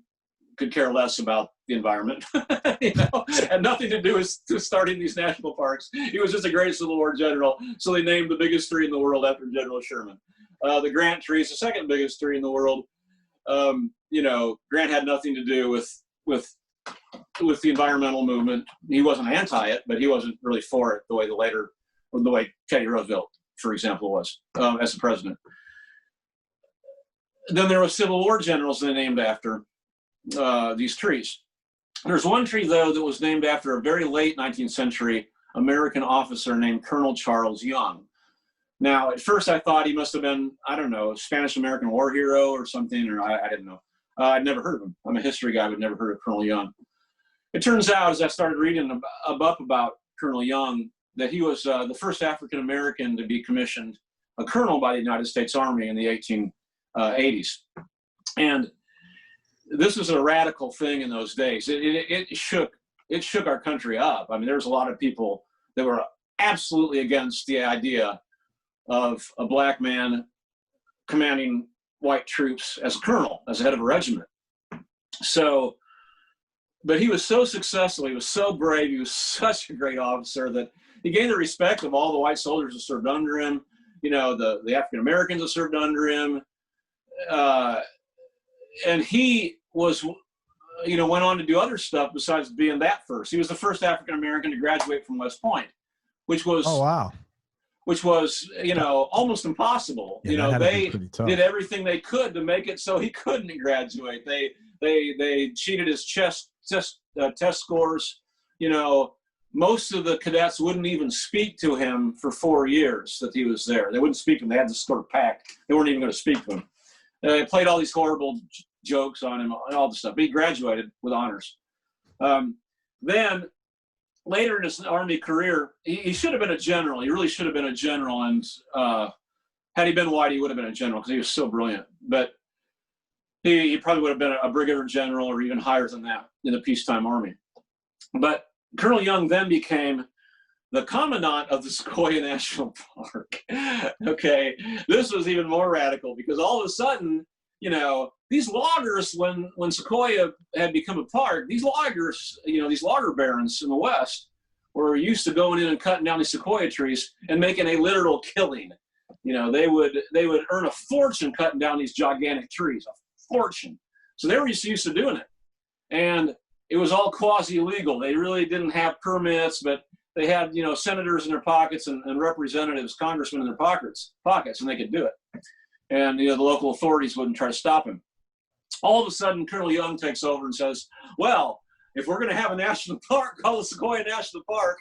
could care less about the environment, had nothing to do with starting these national parks. He was just a great Civil War general, so they named the biggest tree in the world after General Sherman. The Grant tree is the second biggest tree in the world. Grant had nothing to do with the environmental movement. He wasn't anti it, but he wasn't really for it the way Teddy Roosevelt, for example, was as the president. Then there were Civil War generals they named after these trees. There's one tree, though, that was named after a very late 19th century American officer named Colonel Charles Young. Now, at first I thought he must have been, I don't know, a Spanish-American war hero or something, or I didn't know. I'd never heard of him. I'm a history guy, but never heard of Colonel Young. It turns out, as I started reading up about Colonel Young, that he was the first African-American to be commissioned a colonel by the United States Army in the 1880s. And this was a radical thing in those days. It shook our country up. I mean, there was a lot of people that were absolutely against the idea of a black man commanding white troops as a colonel, as a head of a regiment. So, but he was so successful, he was so brave, he was such a great officer that he gained the respect of all the white soldiers that served under him, the African Americans that served under him. And he was, went on to do other stuff besides being that first. He was the first African American to graduate from West Point, which was, oh, wow. Which was, almost impossible. Yeah, they did everything they could to make it so he couldn't graduate. They cheated his test scores. Most of the cadets wouldn't even speak to him for 4 years that he was there. They wouldn't speak to him. They had to sort of pack. They weren't even going to speak to him. They played all these horrible jokes on him and all this stuff. But he graduated with honors. Then later in his Army career, he should have been a general. He really should have been a general. And had he been white, he would have been a general because he was so brilliant. But he probably would have been a brigadier general or even higher than that in the peacetime Army. But Colonel Young then became the commandant of the Sequoia National Park. Okay, this was even more radical because all of a sudden, these loggers, when Sequoia had become a park, these loggers, these logger barons in the West were used to going in and cutting down these sequoia trees and making a literal killing. They would earn a fortune cutting down these gigantic trees, a fortune. So they were used to doing it. And it was all quasi-legal. They really didn't have permits, but they had, senators in their pockets and representatives, congressmen in their pockets, and they could do it. And, the local authorities wouldn't try to stop him. All of a sudden, Colonel Young takes over and says, well, if we're going to have a national park called the Sequoia National Park,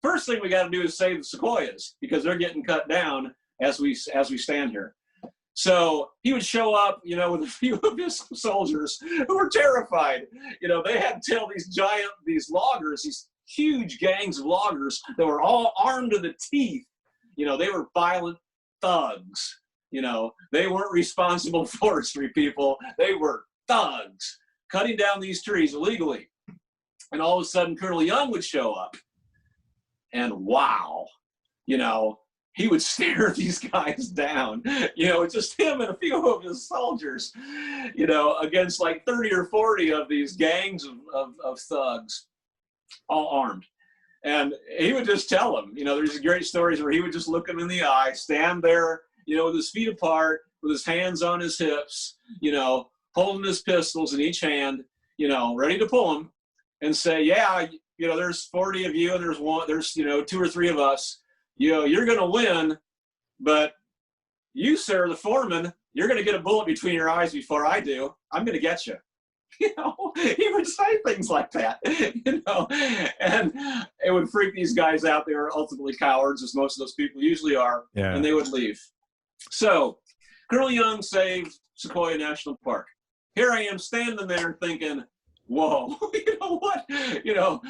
first thing we got to do is save the sequoias because they're getting cut down as we stand here. So he would show up, with a few of his soldiers who were terrified. They had to tell these loggers, these huge gangs of loggers that were all armed to the teeth. They were violent thugs. They weren't responsible forestry people. They were thugs cutting down these trees illegally. And all of a sudden, Colonel Young would show up. And wow, he would stare these guys down, it's just him and a few of his soldiers, against like 30 or 40 of these gangs of thugs, all armed. And he would just tell them, there's great stories where he would just look them in the eye, stand there, with his feet apart, with his hands on his hips, holding his pistols in each hand, ready to pull them. and say, yeah, there's 40 of you and there's 2 or 3 of us, you're going to win, but you, sir, the foreman, you're going to get a bullet between your eyes before I do. I'm going to get you. He would say things like that, and it would freak these guys out. They were ultimately cowards, as most of those people usually are, and they would leave. So Colonel Young saved Sequoia National Park. Here I am standing there thinking, whoa, what?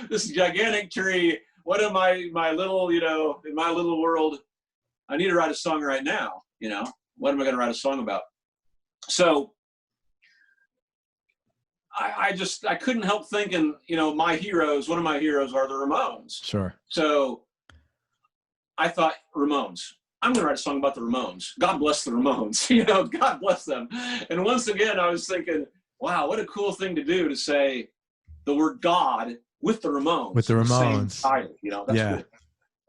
This gigantic tree. What am my little, in my little world, I need to write a song right now. What am I going to write a song about? So I couldn't help thinking, one of my heroes are the Ramones. Sure. So I thought, Ramones. I'm going to write a song about the Ramones. God bless the Ramones. God bless them. And once again, I was thinking, wow, what a cool thing to do, to say the word God with the Ramones. With the Ramones. Same title, that's cool.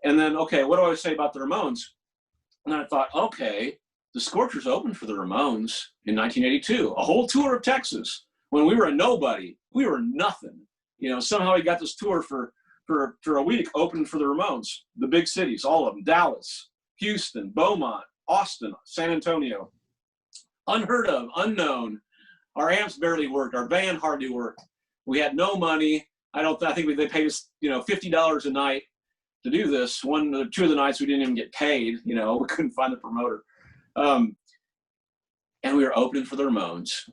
And then, okay, what do I say about the Ramones? And then I thought, okay, the Scorchers opened for the Ramones in 1982, a whole tour of Texas. When we were a nobody, we were nothing. Somehow he got this tour for a week, opened for the Ramones, the big cities, all of them, Dallas, Houston, Beaumont, Austin, San Antonio. Unheard of, unknown. Our amps barely worked. Our band hardly worked. We had no money. I think they paid us, $50 a night to do this. 2 of the nights we didn't even get paid. We couldn't find the promoter. And we were opening for the Ramones,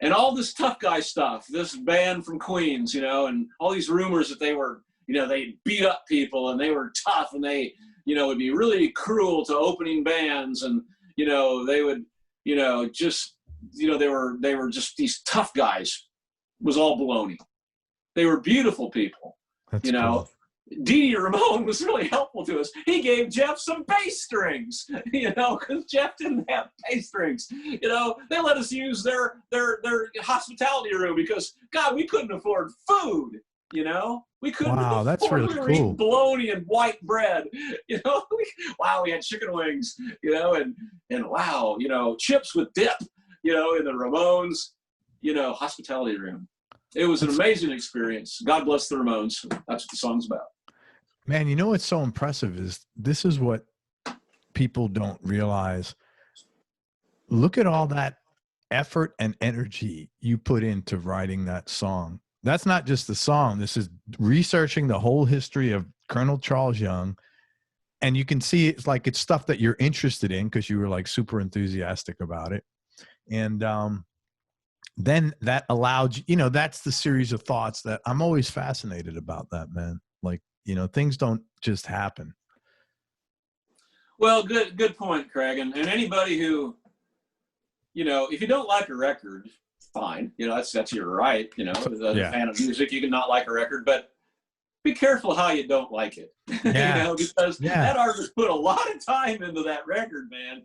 and all this tough guy stuff, this band from Queens, and all these rumors that they were, they beat up people and they were tough and they, would be really cruel to opening bands, and, they would, they were just these tough guys, was all baloney. They were beautiful people. That's cool. Dee Dee Ramone was really helpful to us. He gave Jeff some bass strings, because Jeff didn't have bass strings. They let us use their hospitality room because, God, we couldn't afford food. We couldn't. Wow, that's really cool. cool. Bologna and white bread. We had chicken wings. And wow, chips with dip. In the Ramones, hospitality room. It was an amazing experience. God bless the Ramones. That's what the song's about. Man, what's so impressive is this is what people don't realize. Look at all that effort and energy you put into writing that song. That's not just the song. This is researching the whole history of Colonel Charles Young. And you can see it's stuff that you're interested in because you were super enthusiastic about it. And then that allowed you, that's the series of thoughts that I'm always fascinated about that, man. Things don't just happen. Well, good point, Craig. And anybody who, if you don't like a record, fine. That's your right. As a fan of music, you can not like a record, but be careful how you don't like it. Because that artist put a lot of time into that record, man.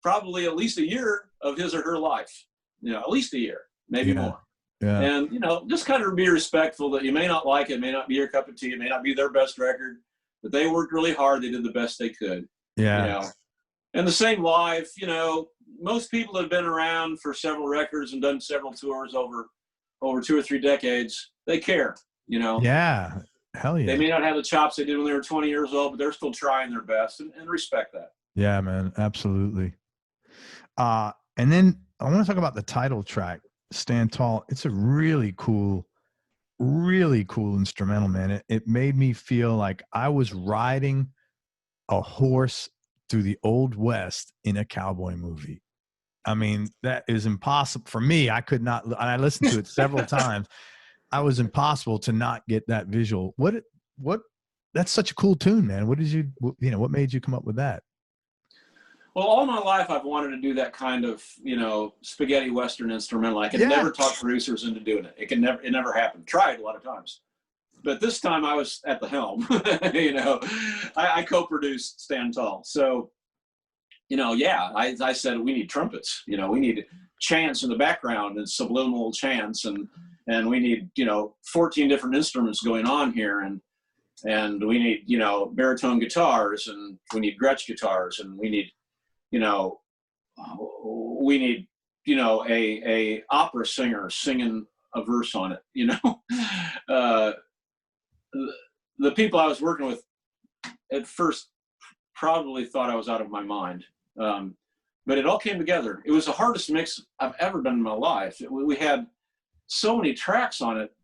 Probably at least a year of his or her life. At least a year, maybe more. Yeah. And, just kind of be respectful that you may not like it, may not be your cup of tea, it may not be their best record, but they worked really hard. They did the best they could. Yeah. And the same live, most people have been around for several records and done several tours over 2 or 3 decades. They care, Yeah. Hell yeah. They may not have the chops they did when they were 20 years old, but they're still trying their best, and respect that. Yeah, man. Absolutely. And then I want to talk about the title track, Stand Tall. It's a really cool instrumental, man. It made me feel like I was riding a horse through the Old West in a cowboy movie. I mean, that is impossible for me. I could not, and I listened to it several times. I was impossible to not get that visual. That's such a cool tune, man. What made you come up with that? Well, all my life I've wanted to do that kind of, spaghetti Western instrumental. I could never talk producers into doing it. It never happened. Tried a lot of times. But this time I was at the helm. I co-produced Stand Tall. So, I said, we need trumpets. We need chants in the background and subliminal chants. And we need, 14 different instruments going on here. And we need, baritone guitars, and we need Gretsch guitars, and we need, a opera singer singing a verse on it, you know. uh, the people I was working with at first probably thought I was out of my mind. But it all came together. It was the hardest mix I've ever done in my life. We had so many tracks on it.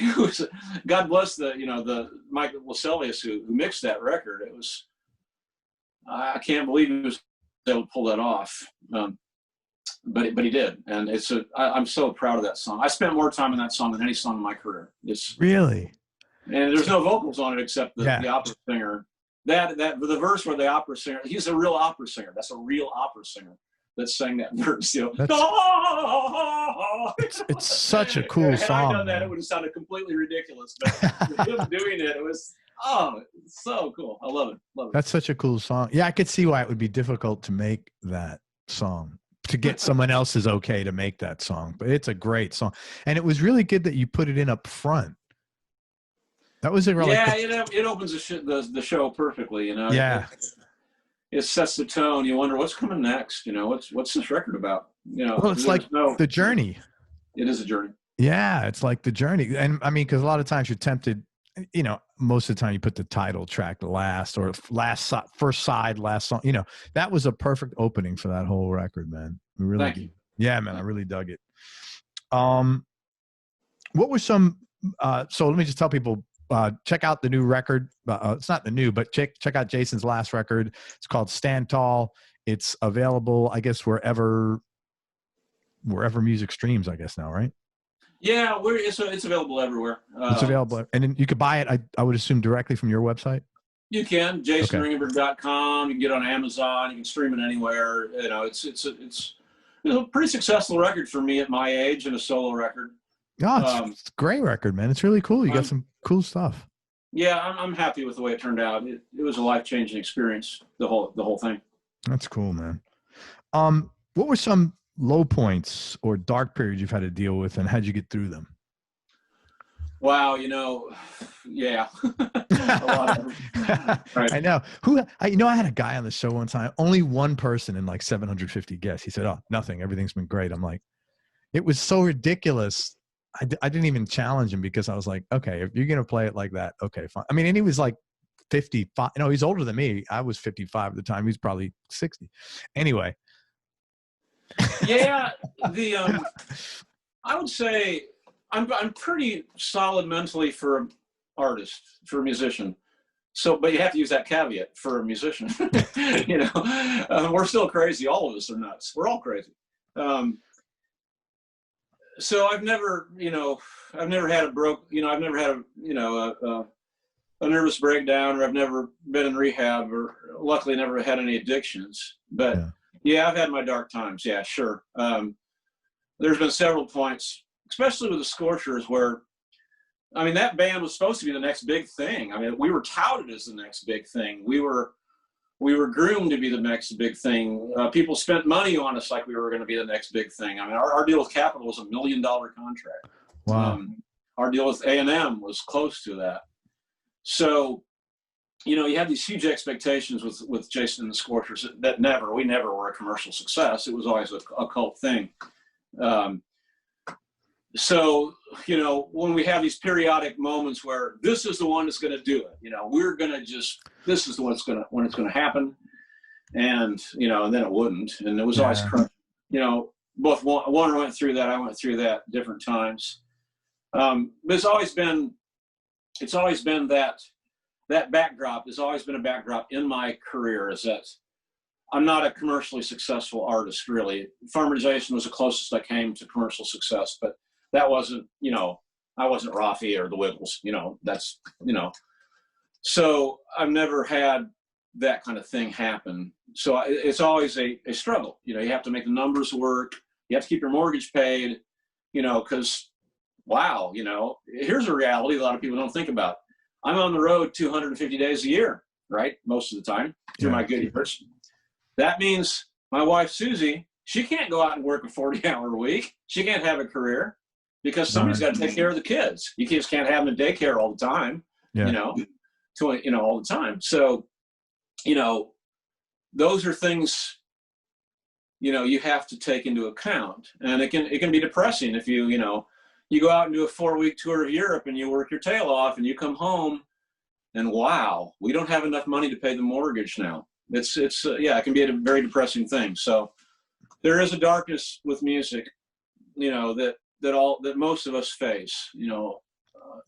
It was, God bless the Mike Lascelles who mixed that record. It was, I can't believe he was able to pull that off. But he did. And I'm so proud of that song. I spent more time on that song than any song in my career. Really? And there's no vocals on it except the opera singer. That the verse where the opera singer, he's a real opera singer. That's a real opera singer that sang that verse. You know, it's such a cool song. Had I done that, it would have sounded completely ridiculous. But him doing it was it's so cool. I love it. That's such a cool song. Yeah, I could see why it would be difficult to make that song, to get someone else's okay to make that song. But it's a great song, and it was really good that you put it in up front. That was a really it opens the show perfectly, you know. Yeah, it sets the tone. You wonder what's coming next. You know, what's this record about? You know, well, it's like the journey. It is a journey. Yeah, it's like the journey, and I mean, because a lot of times you're tempted. You know, most of the time you put the title track the last, or first side, last song. You know, that was a perfect opening for that whole record, man. Really, thank you. Yeah, man, I really dug it. What were some? So let me just tell people. Check out the new record. It's not the new, but check out Jason's last record. It's called Stand Tall. It's available, I guess, wherever music streams, I guess now, right? Yeah, it's available everywhere. It's available, and then you could buy it. I would assume directly from your website. You can jasonringenberg.com. You can get it on Amazon. You can stream it anywhere. You know, it's a pretty successful record for me at my age, and a solo record. Oh, it's a great record, man. It's really cool. You got some cool stuff. Yeah, I'm happy with the way it turned out. It was a life-changing experience, the whole thing. That's cool, man. What were some low points or dark periods you've had to deal with, and how'd you get through them? Wow, yeah. A lot of them. Right. I know. I had a guy on the show one time, only one person in like 750 guests. He said, "Oh, nothing. Everything's been great." I'm like, it was so ridiculous. I didn't even challenge him because I was like, okay, if you're going to play it like that, okay, fine. I mean, and he was like 55. You know, he's older than me. I was 55 at the time. He's probably 60. Anyway. Yeah. I would say I'm pretty solid mentally for an artist, for a musician. So, but you have to use that caveat for a musician. You know, we're still crazy. All of us are nuts. We're all crazy. So I've never had a nervous breakdown, or I've never been in rehab, or luckily never had any addictions. But yeah, I've had my dark times. Yeah, sure. There's been several points, especially with the Scorchers, where, I mean, that band was supposed to be the next big thing. I mean, we were touted as the next big thing. We were groomed to be the next big thing. People spent money on us like we were going to be the next big thing. I mean, our deal with Capitol was $1 million contract. Wow. Our deal with A&M was close to that. So, you know, you have these huge expectations with Jason and the Scorchers that we never were a commercial success. It was always a cult thing. So, you know, when we have these periodic moments where this is the one that's going to do it, you know, we're going to this is when it's going to happen. And, you know, and then it wouldn't. And it was always, you know, both Warner went through that. I went through that different times. But it's always been that backdrop has always been a backdrop in my career, is that I'm not a commercially successful artist, really. Farmerization was the closest I came to commercial success, but that wasn't, you know, I wasn't Rafi or the Wiggles, you know, that's, you know. So I've never had that kind of thing happen. So it's always a struggle. You know, you have to make the numbers work. You have to keep your mortgage paid, you know, because, wow, you know, here's a reality a lot of people don't think about. I'm on the road 250 days a year, right? Most of the time through my good years. That means my wife, Susie, she can't go out and work a 40-hour week. She can't have a career because somebody's got to take care of the kids. You just can't have them in daycare all the time, you know, all the time. So, you know, those are things you have to take into account. And it can be depressing if you go out and do a 4-week tour of Europe and you work your tail off and you come home and wow, we don't have enough money to pay the mortgage now. It can be a very depressing thing. So there is a darkness with music, that most of us face.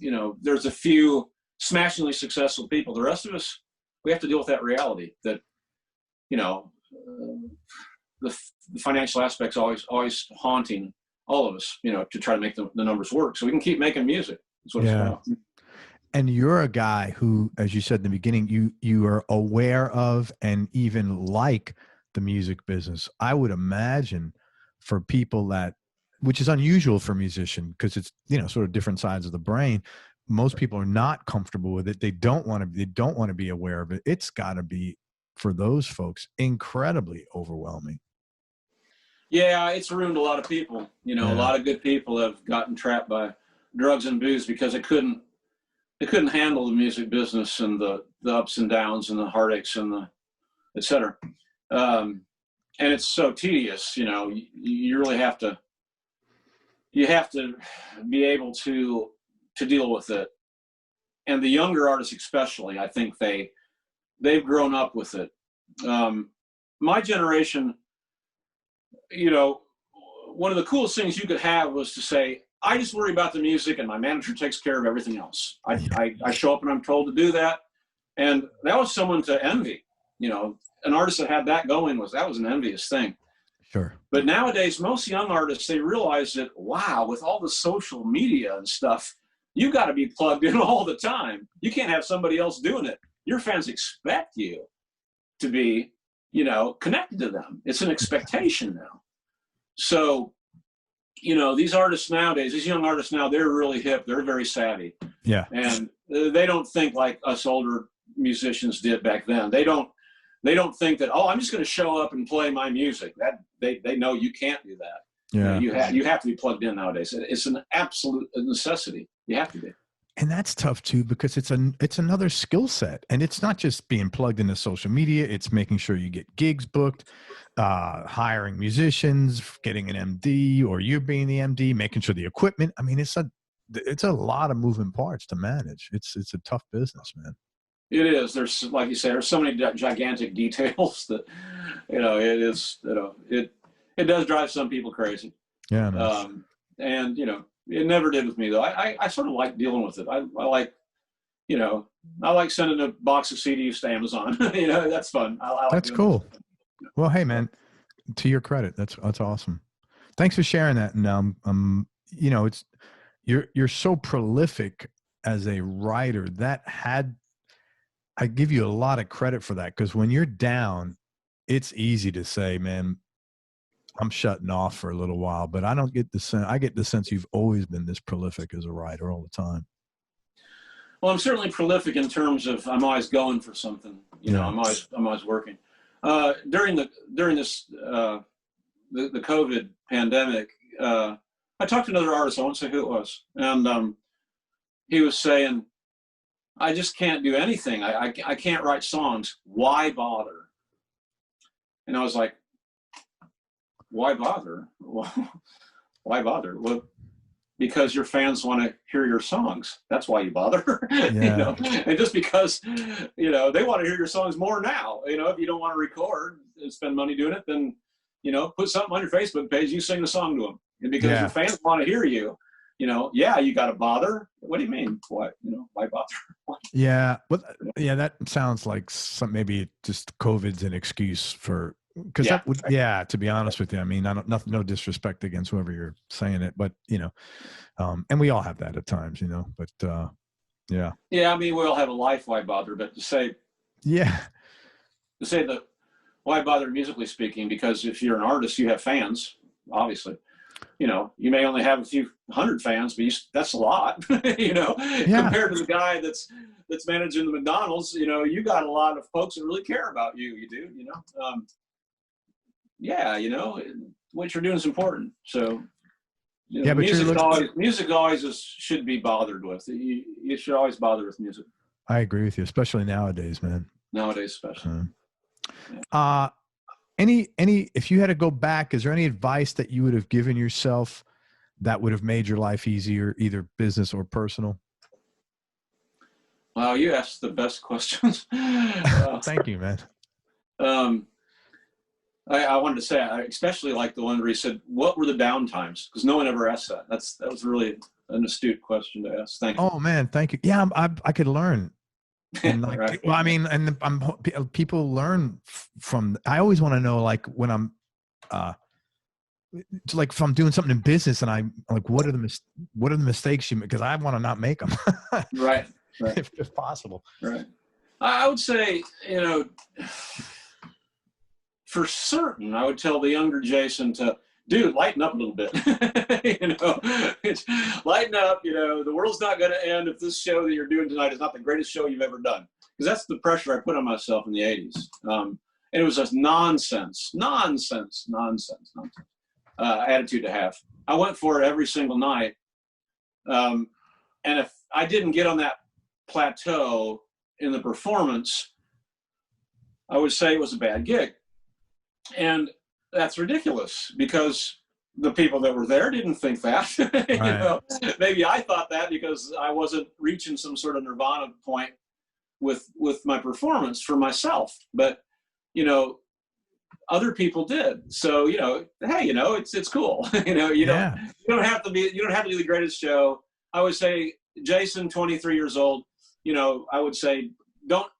There's a few smashingly successful people. The rest of us, we have to deal with that reality that, the financial aspect's always haunting all of us, to try to make the numbers work so we can keep making music. That's what it's about. And you're a guy who, as you said in the beginning, you are aware of and even like the music business. I would imagine for people which is unusual for a musician because it's, sort of different sides of the brain. Most people are not comfortable with it. They don't want to be aware of it. It's got to be, for those folks, incredibly overwhelming. Yeah, it's ruined a lot of people. A lot of good people have gotten trapped by drugs and booze because they couldn't handle the music business and the ups and downs and the heartaches and the et cetera. And it's so tedious, you really have to be able to deal with it. And the younger artists especially, I think they've grown up with it. My generation, one of the coolest things you could have was to say, I just worry about the music and my manager takes care of everything else. I show up and I'm told to do that. And that was someone to envy. An artist that had that going was an envious thing. Sure. But nowadays, most young artists, they realize that, wow, with all the social media and stuff, you got to be plugged in all the time. You can't have somebody else doing it. Your fans expect you to be, connected to them. It's an expectation now. So, these artists nowadays, these young artists now, they're really hip. They're very savvy. Yeah. And they don't think like us older musicians did back then. They don't think that, I'm just going to show up and play my music. That they know you can't do that. Yeah. You have to be plugged in nowadays. It's an absolute necessity. You have to be. And that's tough too, because it's another skill set, and it's not just being plugged into social media. It's making sure you get gigs booked, hiring musicians, getting an MD, or you being the MD, making sure the equipment. I mean, it's a lot of moving parts to manage. It's a tough business, man. It is. There's, like you say, there's so many gigantic details that, it is, it does drive some people crazy. Yeah. Nice. And, it never did with me though. I sort of like dealing with it. I like sending a box of CDs to Amazon. That's fun. I like that's cool. Well, hey man, to your credit, that's awesome. Thanks for sharing that. And it's you're so prolific as a writer. I give you a lot of credit for that, because when you're down, it's easy to say, man, I'm shutting off for a little while, but I don't get the sense. I get the sense you've always been this prolific as a writer all the time. Well, I'm certainly prolific in terms of I'm always going for something. I'm always working. During this the COVID pandemic, I talked to another artist. I won't say who it was, and he was saying, I just can't do anything. I can't write songs. Why bother? And I was like, why bother? Why bother? Well, because your fans want to hear your songs. That's why you bother. Yeah. And just because, they want to hear your songs more now. If you don't want to record and spend money doing it, then, put something on your Facebook page, you sing a song to them. And because your fans want to hear you, you got to bother. What do you mean? Why bother? Yeah. But that sounds like maybe just COVID's an excuse for, because to be honest with you, I mean, no disrespect against whoever you're saying it, but and we all have that at times, but yeah. I mean, we all have a life. Why bother? But to say that why bother musically speaking, because if you're an artist, you have fans, obviously. You may only have a few hundred fans, but that's a lot, compared to the guy that's managing the McDonald's. You got a lot of folks that really care about you. You do, what you're doing is important. So, but music always should be bothered with. You should always bother with music. I agree with you, especially nowadays, man. Nowadays, especially. if you had to go back, is there any advice that you would have given yourself that would have made your life easier, either business or personal? Wow, you asked the best questions. Thank you, man. Um, I wanted to say, I especially like the one where he said, "What were the downtimes?" Because no one ever asked that. That was really an astute question to ask. Thank you. Oh man, thank you. Yeah, I could learn. And like, Right. well, I mean, and people learn from. I always want to know, like, when I'm, like, if I'm doing something in business, and I'm like, what are the mistakes you make? Because I want to not make them, Right. if possible. Right. I would say, for certain, I would tell the younger Jason to, dude, lighten up a little bit. Lighten up. The world's not going to end if this show that you're doing tonight is not the greatest show you've ever done. Because that's the pressure I put on myself in the 80s. And it was just nonsense attitude to have. I went for it every single night. And if I didn't get on that plateau in the performance, I would say it was a bad gig. And that's ridiculous, because the people that were there didn't think that. Right. Maybe I thought that because I wasn't reaching some sort of nirvana point with my performance for myself. But other people did. So hey, it's cool. You don't have to do the greatest show. I would say, Jason, 23 years old, I would say, don't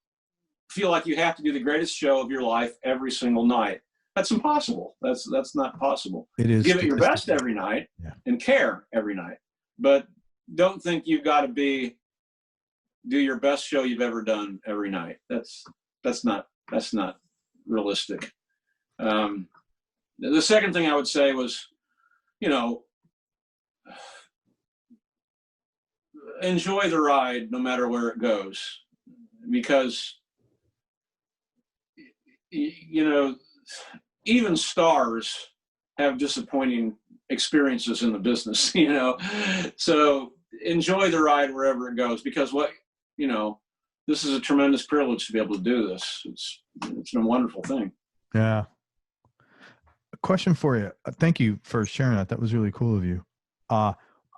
feel like you have to do the greatest show of your life every single night. That's impossible. That's not possible. It is. Give it your best every night, and care every night. But don't think you've got to do your best show you've ever done every night. That's not realistic. The second thing I would say was, enjoy the ride no matter where it goes, because even stars have disappointing experiences in the business. So enjoy the ride wherever it goes, because this is a tremendous privilege to be able to do this. It's a wonderful thing. Yeah. A question for you. Thank you for sharing that. That was really cool of you.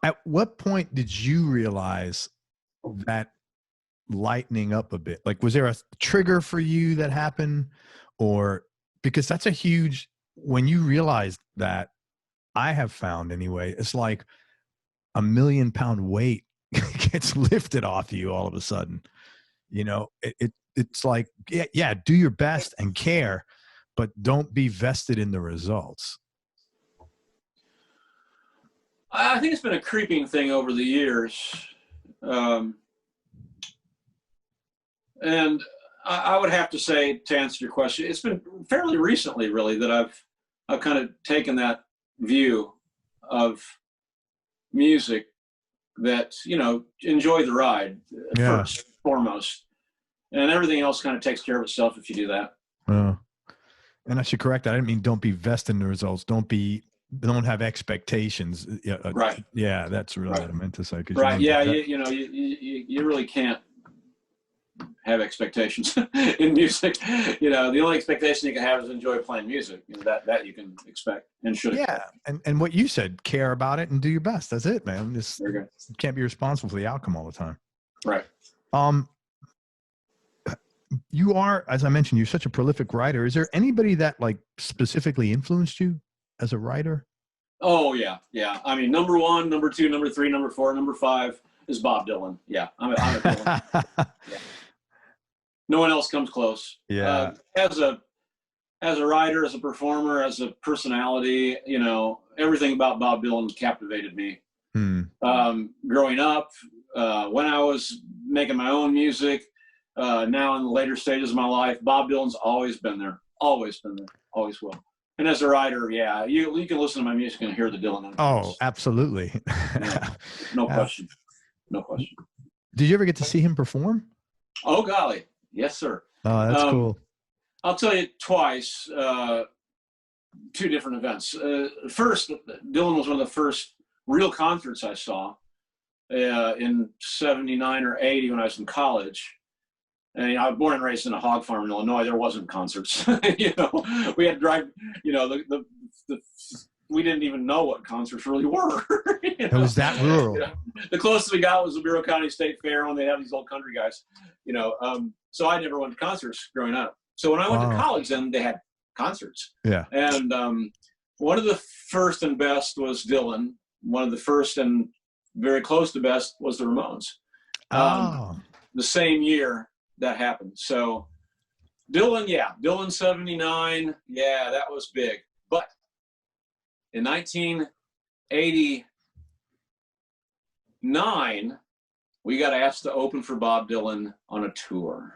At what point did you realize that lightening up a bit? Like, was there a trigger for you that happened? Or, because that's a huge, when you realize that, I have found anyway, it's like a 1 million pound weight gets lifted off you all of a sudden. It's like, yeah, do your best and care, but don't be vested in the results. I think it's been a creeping thing over the years. And I would have to say, to answer your question, it's been fairly recently, really, that I've kind of taken that view of music, that, enjoy the ride first, foremost. And everything else kind of takes care of itself if you do that. And I should correct that. I didn't mean don't be vested in the results. Don't have expectations. Right. Yeah, that's really what I meant to say. Right. Yeah. You really can't have expectations in music. The only expectation you can have is enjoy playing music. That you can expect and should. Yeah. And what you said, care about it and do your best. That's it, man. You can't be responsible for the outcome all the time. Right. You are, as I mentioned, you're such a prolific writer. Is there anybody that like specifically influenced you as a writer? Oh yeah. I mean, number 1, number 2, number 3, number 4, number 5 is Bob Dylan. Yeah, I'm a Dylan. Yeah. No one else comes close. Yeah. As a writer, as a performer, as a personality, everything about Bob Dylan captivated me. Growing up, when I was making my own music, now in the later stages of my life, Bob Dylan's always been there, always will. And as a writer, yeah, you can listen to my music and hear the Dylan influence. Oh, absolutely. No question. No question. Did you ever get to see him perform? Oh, golly. Yes, sir. Oh, that's cool. I'll tell you twice, 2 different events. First, Dylan was one of the first real concerts I saw in 79 or 80 when I was in college. And I was born and raised in a hog farm in Illinois. There wasn't concerts. We had to drive. We didn't even know what concerts really were. It was that rural. The closest we got was the Bureau County State Fair when they have these old country guys. So I never went to concerts growing up. So when I went to college, then they had concerts. Yeah. And one of the first and best was Dylan. One of the first and very close to best was the Ramones. The same year that happened. So Dylan 79. Yeah, that was big. But in 1989, we got asked to open for Bob Dylan on a tour.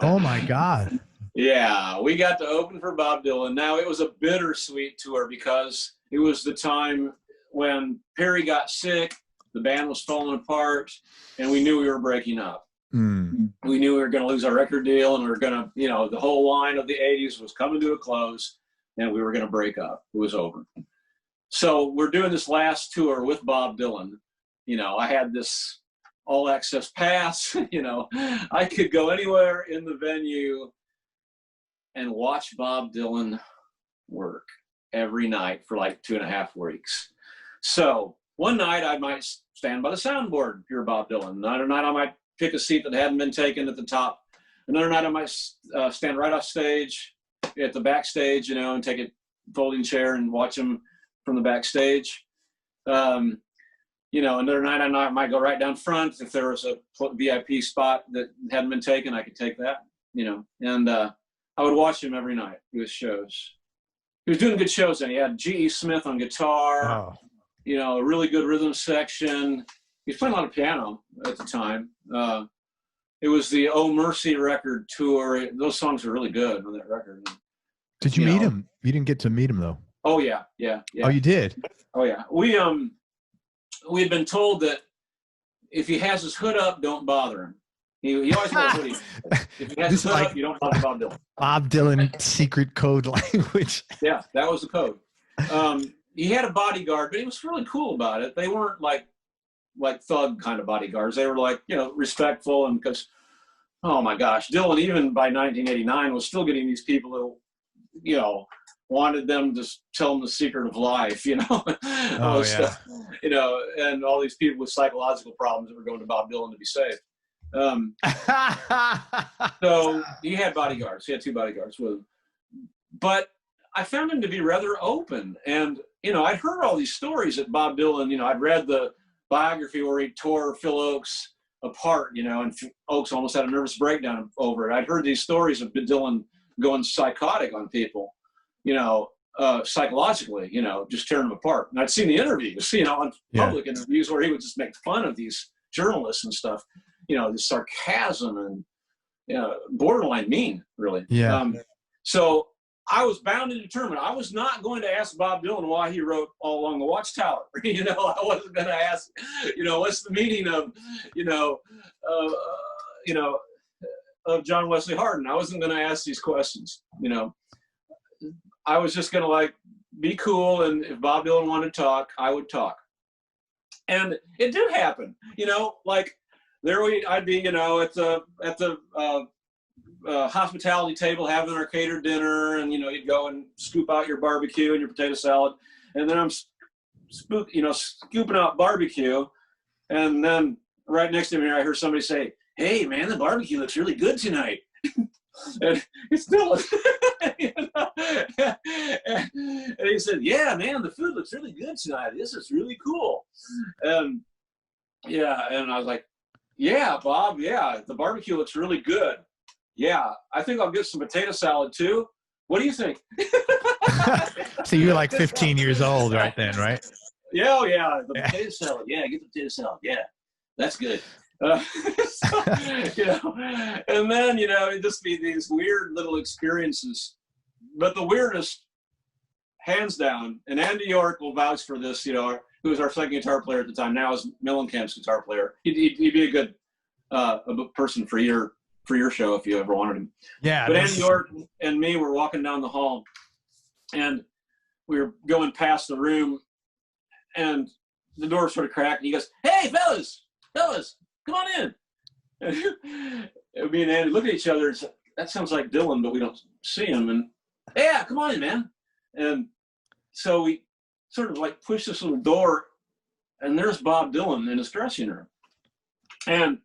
Oh my God. Yeah, we got to open for Bob Dylan. Now, it was a bittersweet tour because it was the time when Perry got sick, the band was falling apart, and we knew we were breaking up. We knew we were going to lose our record deal, and we were going to, the whole line of the 80s was coming to a close, and we were going to break up. It was over. So we're doing this last tour with Bob Dylan. I had this all-access pass. I could go anywhere in the venue and watch Bob Dylan work every night for like 2.5 weeks. So one night I might stand by the soundboard, hear Bob Dylan. Another night I might pick a seat that hadn't been taken at the top. Another night I might stand right off stage at the backstage, and take a folding chair and watch him from the backstage. Another night I might go right down front. If there was a VIP spot that hadn't been taken, I could take that, and I would watch him every night do his shows. He was doing good shows then. He had G.E. Smith on guitar, a really good rhythm section. He was playing a lot of piano at the time. It was the Oh Mercy record tour. Those songs were really good on that record. Did you meet him? You didn't get to meet him though. Oh yeah. Oh, you did? Oh yeah. We had been told that if he has his hood up, don't bother him. He always wore a hoodie. If he has his hood up, you don't bother Bob Dylan. Bob Dylan secret code language. Yeah, that was the code. He had a bodyguard, but he was really cool about it. They weren't like thug kind of bodyguards. They were respectful, and because, oh my gosh, Dylan even by 1989 was still getting these people who, wanted them to tell them the secret of life, stuff, and all these people with psychological problems that were going to Bob Dylan to be saved. So he had bodyguards. He had 2 bodyguards with him. But I found him to be rather open. And, I'd heard all these stories that Bob Dylan, I'd read the biography where he tore Phil Oakes apart, and Oakes almost had a nervous breakdown over it. I'd heard these stories of Dylan going psychotic on people, psychologically, just tearing them apart. And I'd seen the interviews, on public interviews where he would just make fun of these journalists and stuff, the sarcasm and borderline mean, really. Yeah. So I was bound and determined. I was not going to ask Bob Dylan why he wrote All Along the Watchtower. I wasn't going to ask, what's the meaning of, of John Wesley Hardin. I wasn't going to ask these questions. I was just going to be cool, and if Bob Dylan wanted to talk, I would talk. And it did happen. I'd be, at the hospitality table having our catered dinner, and you'd go and scoop out your barbecue and your potato salad, and then I'm scooping out barbecue, and then right next to me I heard somebody say, "Hey man, the barbecue looks really good tonight." And it's Dylan. And he said, "Yeah man, the food looks really good tonight. This is really cool." And I was like, "Yeah Bob, yeah, the barbecue looks really good. Yeah, I think I'll get some potato salad too. What do you think?" So you're like 15 years old right then, right? Yeah, the potato salad. Yeah, get the potato salad. Yeah, that's good. And then, it'd just be these weird little experiences. But the weirdest, hands down, and Andy York will vouch for this, who was our second guitar player at the time, now is Mellencamp's guitar player. He'd be a good person for your show if you ever wanted him. Yeah. But Andy York and me were walking down the hall, and we were going past the room, and the door sort of cracked, and he goes, "Hey, fellas, come on in." me and Andy look at each other and say, that sounds like Dylan, but we don't see him. And yeah, come on in, man. And so we sort of like push this little door, and there's Bob Dylan in his dressing room. And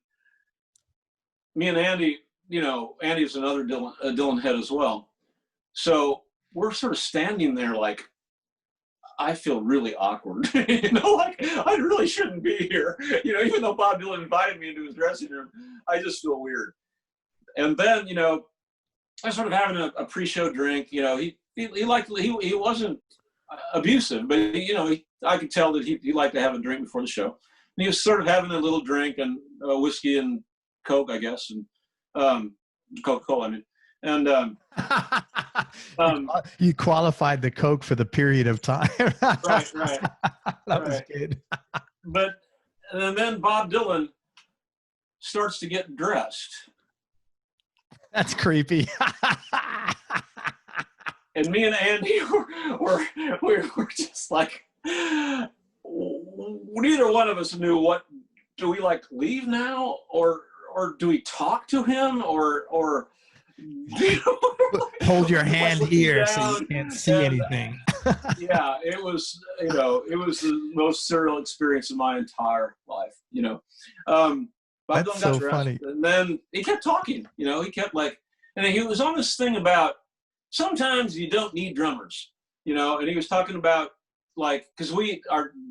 me and Andy, you know, Andy's another Dylan head as well. So we're sort of standing there like, I feel really awkward, you know, like I really shouldn't be here. You know, even though Bob Dylan invited me into his dressing room, I just feel weird. And then, you know, I was sort of having a pre-show drink. You know, he wasn't abusive, but you know, I could tell that he liked to have a drink before the show. And he was sort of having a little drink and whiskey and Coke, I guess, and Coca-Cola. I mean, and you qualified the Coke for the period of time. right. That was good. But and then Bob Dylan starts to get dressed. That's creepy. And me and Andy were just like, neither one of us knew what, do we like leave now, or do we talk to him, or hold your hand here so you can't see anything. Yeah, it was, you know, it was the most surreal experience of my entire life, you know. That's so funny. And then he kept talking, you know, he kept like, and he was on this thing about sometimes you don't need drummers, you know, and he was talking about like, because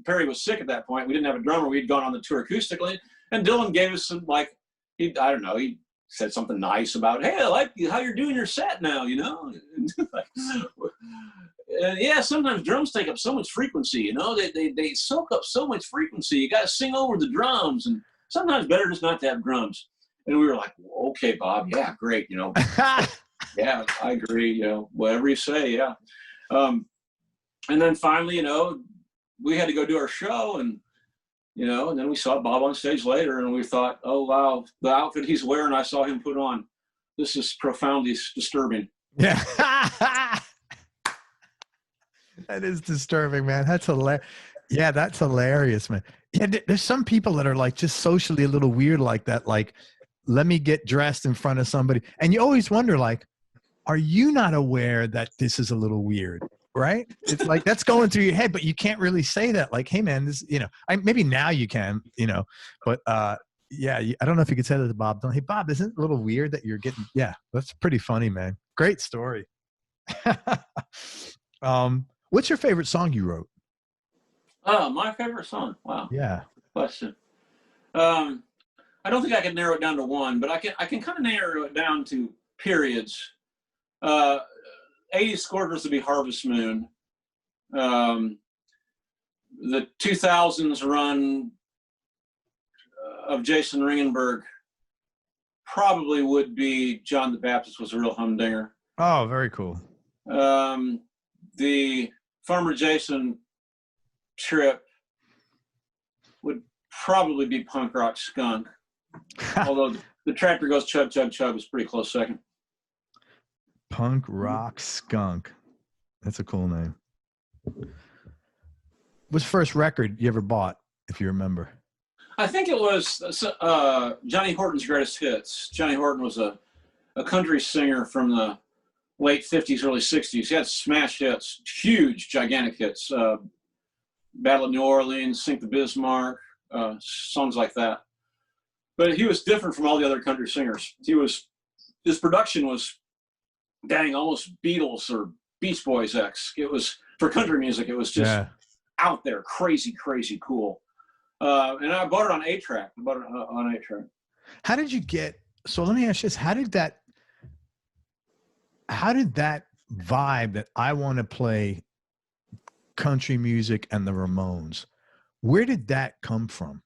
Perry was sick at that point. We didn't have a drummer. We'd gone on the tour acoustically, and Dylan gave us some like, I don't know, he said something nice about, hey, I like how you're doing your set now, you know. And yeah, sometimes drums take up so much frequency, you know, they soak up so much frequency. You got to sing over the drums, and sometimes better just not to have drums. And we were like, well, okay, Bob, yeah, great, you know. Yeah, I agree, you know, whatever you say, yeah. And then finally, you know, we had to go do our show, and you know, and then we saw Bob on stage later, and we thought, oh wow, the outfit he's wearing, I saw him put on. This is profoundly disturbing. Yeah. That is disturbing, man. That's hilarious. Yeah, that's hilarious, man. Yeah, there's some people that are like just socially a little weird like that. Like, let me get dressed in front of somebody. And you always wonder, like, are you not aware that this is a little weird? Right? It's like that's going through your head, but you can't really say that. Like, hey, man, this, you know, maybe now you can, you know, but yeah, I don't know if you could say that to Bob. Hey, Bob, isn't it a little weird that you're getting? Yeah, that's pretty funny, man. Great story. What's your favorite song you wrote? Oh, my favorite song. Wow. Yeah. Question. I don't think I can narrow it down to one, but I can kind of narrow it down to periods. 80s Scorchers would be Harvest Moon. The 2000s run of Jason Ringenberg probably would be John the Baptist Was a Real Humdinger. Oh, very cool. The Farmer Jason trip would probably be Punk Rock Skunk. Although the Tractor Goes Chug Chug Chug is pretty close second. Punk Rock Skunk. That's a cool name. What's the first record you ever bought, if you remember? I think it was Johnny Horton's Greatest Hits. Johnny Horton was a country singer from the late 50s, early 60s. He had smash hits, huge, gigantic hits. Battle of New Orleans, Sink the Bismarck, songs like that. But he was different from all the other country singers. His production was, dang, almost Beatles or Beach Boys-esque. It was, for country music, it was just out there, crazy, crazy cool. And I bought it on 8-track. I bought it on 8-track. How did you get, so let me ask you this, how did that vibe that I want to play country music and the Ramones, where did that come from?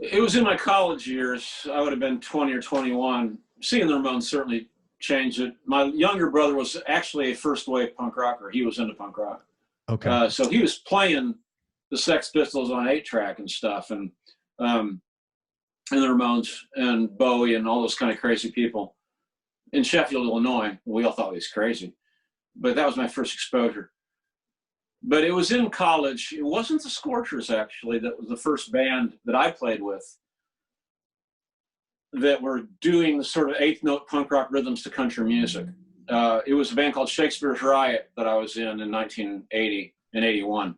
It was in my college years. I would have been 20 or 21. Seeing the Ramones certainly changed it. My younger brother was actually a first wave punk rocker. He was into punk rock. Okay. So he was playing the Sex Pistols on 8-track and stuff, and the Ramones and Bowie and all those kind of crazy people in Sheffield, Illinois. We all thought he was crazy, but that was my first exposure. But it was in college. It wasn't the Scorchers, actually, that was the first band that I played with. that were doing the sort of eighth note punk rock rhythms to country music. It was a band called Shakespeare's Riot that I was in 1980 and 81,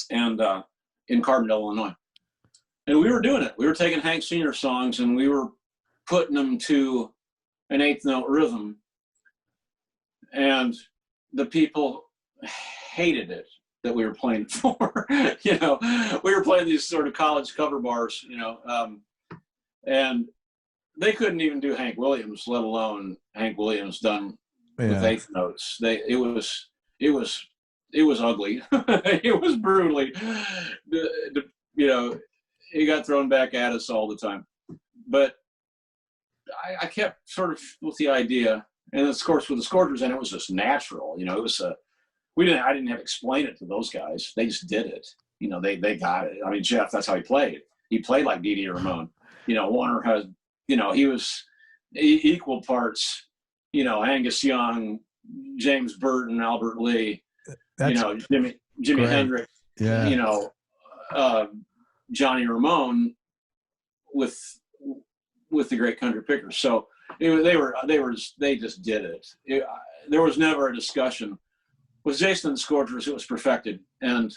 and in Carbondale, Illinois. And we were doing it. We were taking Hank Sr. songs and we were putting them to an eighth note rhythm. And the people hated it that we were playing for. You know, we were playing these sort of college cover bars, you know, and they couldn't even do Hank Williams, let alone Hank Williams done with eighth notes. It was ugly. It was brutally, you know, he got thrown back at us all the time. But I kept sort of with the idea, and of course with the Scorchers, and it was just natural. You know, it was I didn't have to explain it to those guys. They just did it. You know, they got it. I mean, Jeff, that's how he played. He played like Dee Dee Ramone. You know, Warner has, you know, he was equal parts, you know, Angus Young, James Burton, Albert Lee, you know, Jimi Hendrix, you know, Johnny Ramone with the great country pickers. So they just did it. There was never a discussion. With Jason and the Scorchers, it was perfected, and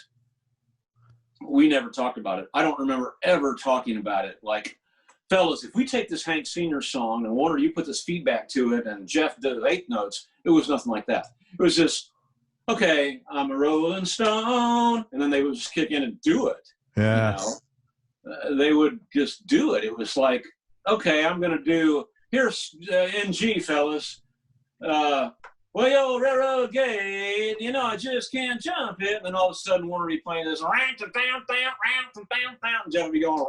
we never talked about it. I don't remember ever talking about it. Like, fellas, if we take this Hank Sr. song and Warner, you put this feedback to it, and Jeff did eighth notes, it was nothing like that. It was just, okay, I'm a Rolling Stone, and then they would just kick in and do it. Yeah. You know? They would just do it. It was like, okay, I'm going to do, here's in G, fellas. Well, yo, railroad gate, you know, I just can't jump it. And then all of a sudden, Warner would be playing this, and Jeff would be going,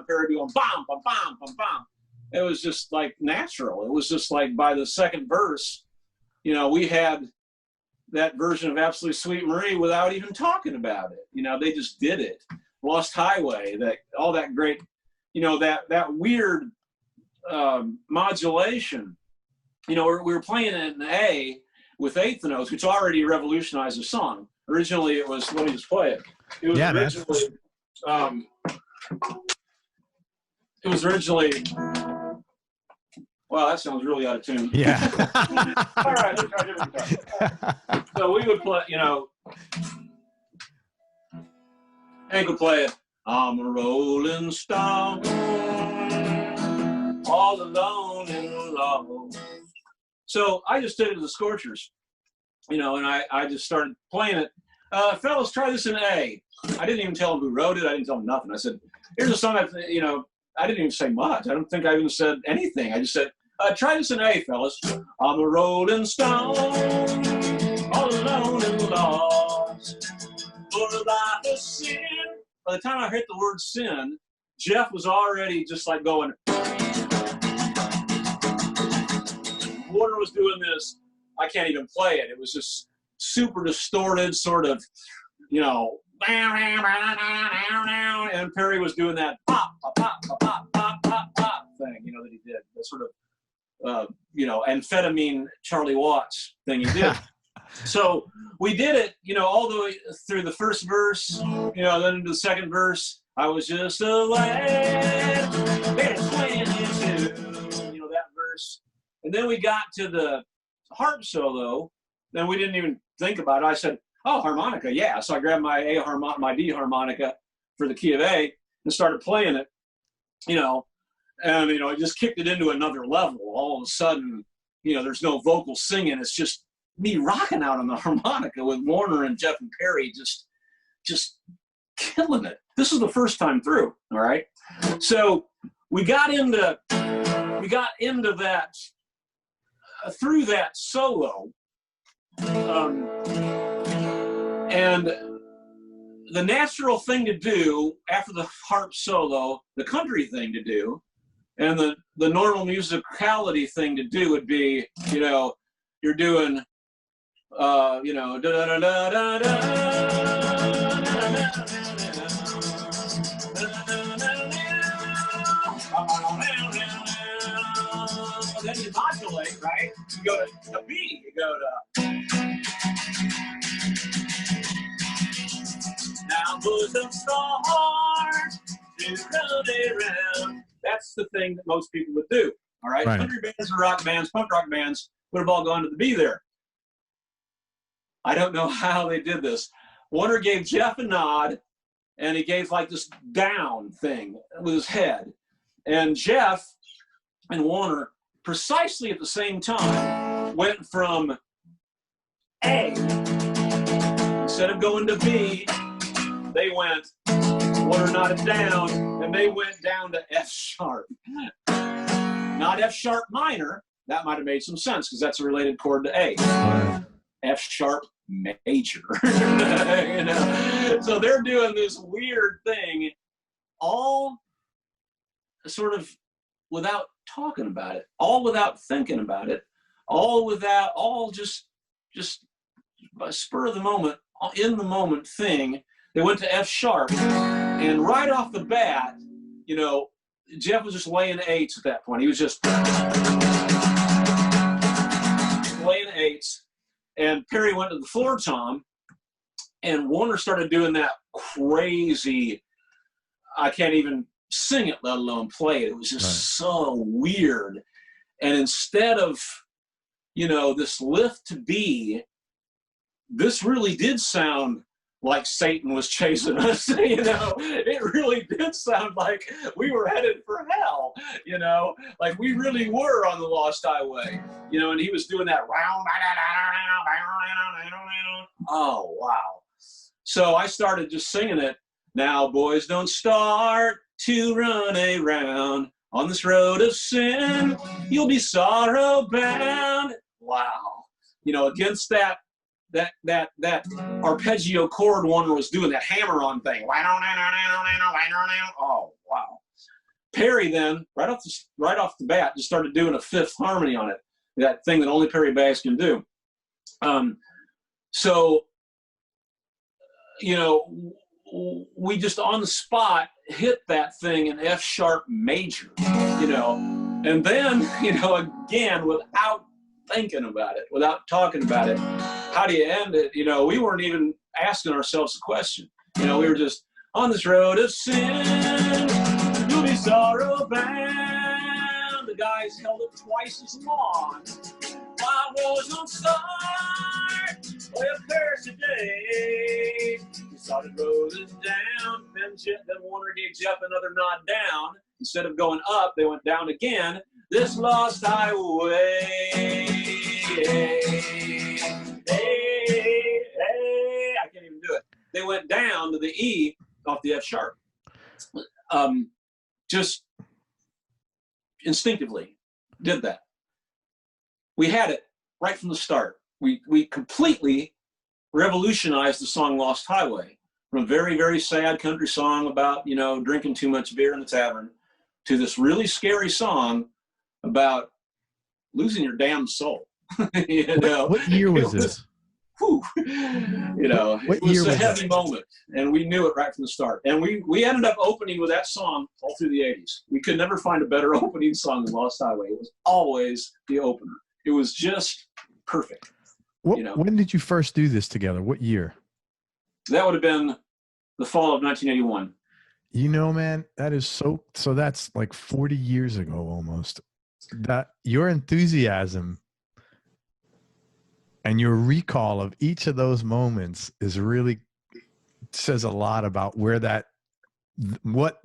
Perry would be going, bam, bam, bam, bam, bam. It was just like natural. It was just like by the second verse, you know, we had that version of Absolutely Sweet Marie without even talking about it. You know, they just did it. Lost Highway, that all that great, you know, that weird modulation. You know, we were playing it in A with eighth notes, which already revolutionized the song. Originally, it was, let me just play it. It was originally, wow, that sounds really out of tune. Yeah. All right, let's try different guitar. So we would play, you know, Hank would play it. I'm a rolling stone, all alone in the love. So I just did it to the Scorchers, you know, and I just started playing it. Fellas, try this in A. I didn't even tell them who wrote it. I didn't tell them nothing. I said, here's a song that, you know, I didn't even say much. I don't think I even said anything. I just said, try this in A, fellas. I'm a rolling stone, all alone in the lost. For life is sin. By the time I hit the word sin, Jeff was already just like going. Warner was doing this. I can't even play it. It was just super distorted, sort of, you know. And Perry was doing that pop, pop, pop, pop, pop, pop, pop, pop thing, you know, that he did. That sort of, you know, amphetamine Charlie Watts thing he did. So we did it, you know, all the way through the first verse, you know, then into the second verse. I was just a lad, it's 22, you know, that verse. And then we got to the harp solo. Then we didn't even think about it. I said, oh, harmonica, yeah. So I grabbed my D harmonica for the key of A and started playing it, you know, and, you know, I just kicked it into another level. All of a sudden, you know, there's no vocal singing. It's just me rocking out on the harmonica with Warner and Jeff and Perry just killing it. This is the first time through, all right? So we got into that, through that solo, and the natural thing to do after the harp solo, the country thing to do, and the normal musicality thing to do would be, you know, you're doing, you know, da da da da da da. Then you modulate, right? You go to B, you go to. Now put the stars to run around. that's the thing that most people would do. All right. Country bands and rock bands, punk rock bands would have all gone to the B there. I don't know how they did this. Warner gave Jeff a nod, and he gave like this down thing with his head. And Jeff and Warner, precisely at the same time, went from A. Instead of going to B, they went, Warner nodded down, and they went down to F sharp. Not F sharp minor. That might have made some sense because that's a related chord to A. F sharp major. You know? So they're doing this weird thing, all sort of without talking about it, all without thinking about it, all just by spur of the moment, in the moment thing. They went to F sharp, and right off the bat, you know, Jeff was just laying eights at that point. He was just laying eights. And Perry went to the floor tom, and Warner started doing that crazy, I can't even sing it, let alone play it. It was just so weird. And instead of, you know, this lift to B, this really did sound like Satan was chasing us, you know. It really did sound like we were headed for hell, you know, like we really were on the lost highway, you know, and he was doing that round. Oh, wow. So I started just singing it. Now, boys, don't start to run around on this road of sin. You'll be sorrow bound. Wow. You know, against that arpeggio chord Warner was doing, that hammer-on thing. Oh, wow. Perry then, right off the bat, just started doing a fifth harmony on it, that thing that only Perry Bass can do. So, you know, we just on the spot hit that thing in F sharp major, you know, and then, you know, again, without thinking about it, without talking about it, how do you end it? You know, we weren't even asking ourselves a question. You know, we were just on this road of sin, you'll be sorrow bound. The guys held it twice as long. My roads don't start with curse today. We started rolling down. Then Warner gave Jeff another nod down. Instead of going up, they went down again. This lost highway. Hey, I can't even do it. They went down to the E off the F sharp. Just instinctively did that. We had it right from the start. We completely revolutionized the song Lost Highway, from a very, very sad country song about, you know, drinking too much beer in the tavern, to this really scary song about losing your damn soul. You know, what year was this? Whew, you know, it was a heavy moment, and we knew it right from the start. And we ended up opening with that song all through the 80s. We could never find a better opening song than Lost Highway. It was always the opener. It was just perfect. What, you know? When did you first do this together? What year? That would have been the fall of 1981. You know, man, that is so that's like 40 years ago almost. That your enthusiasm and your recall of each of those moments is really says a lot about what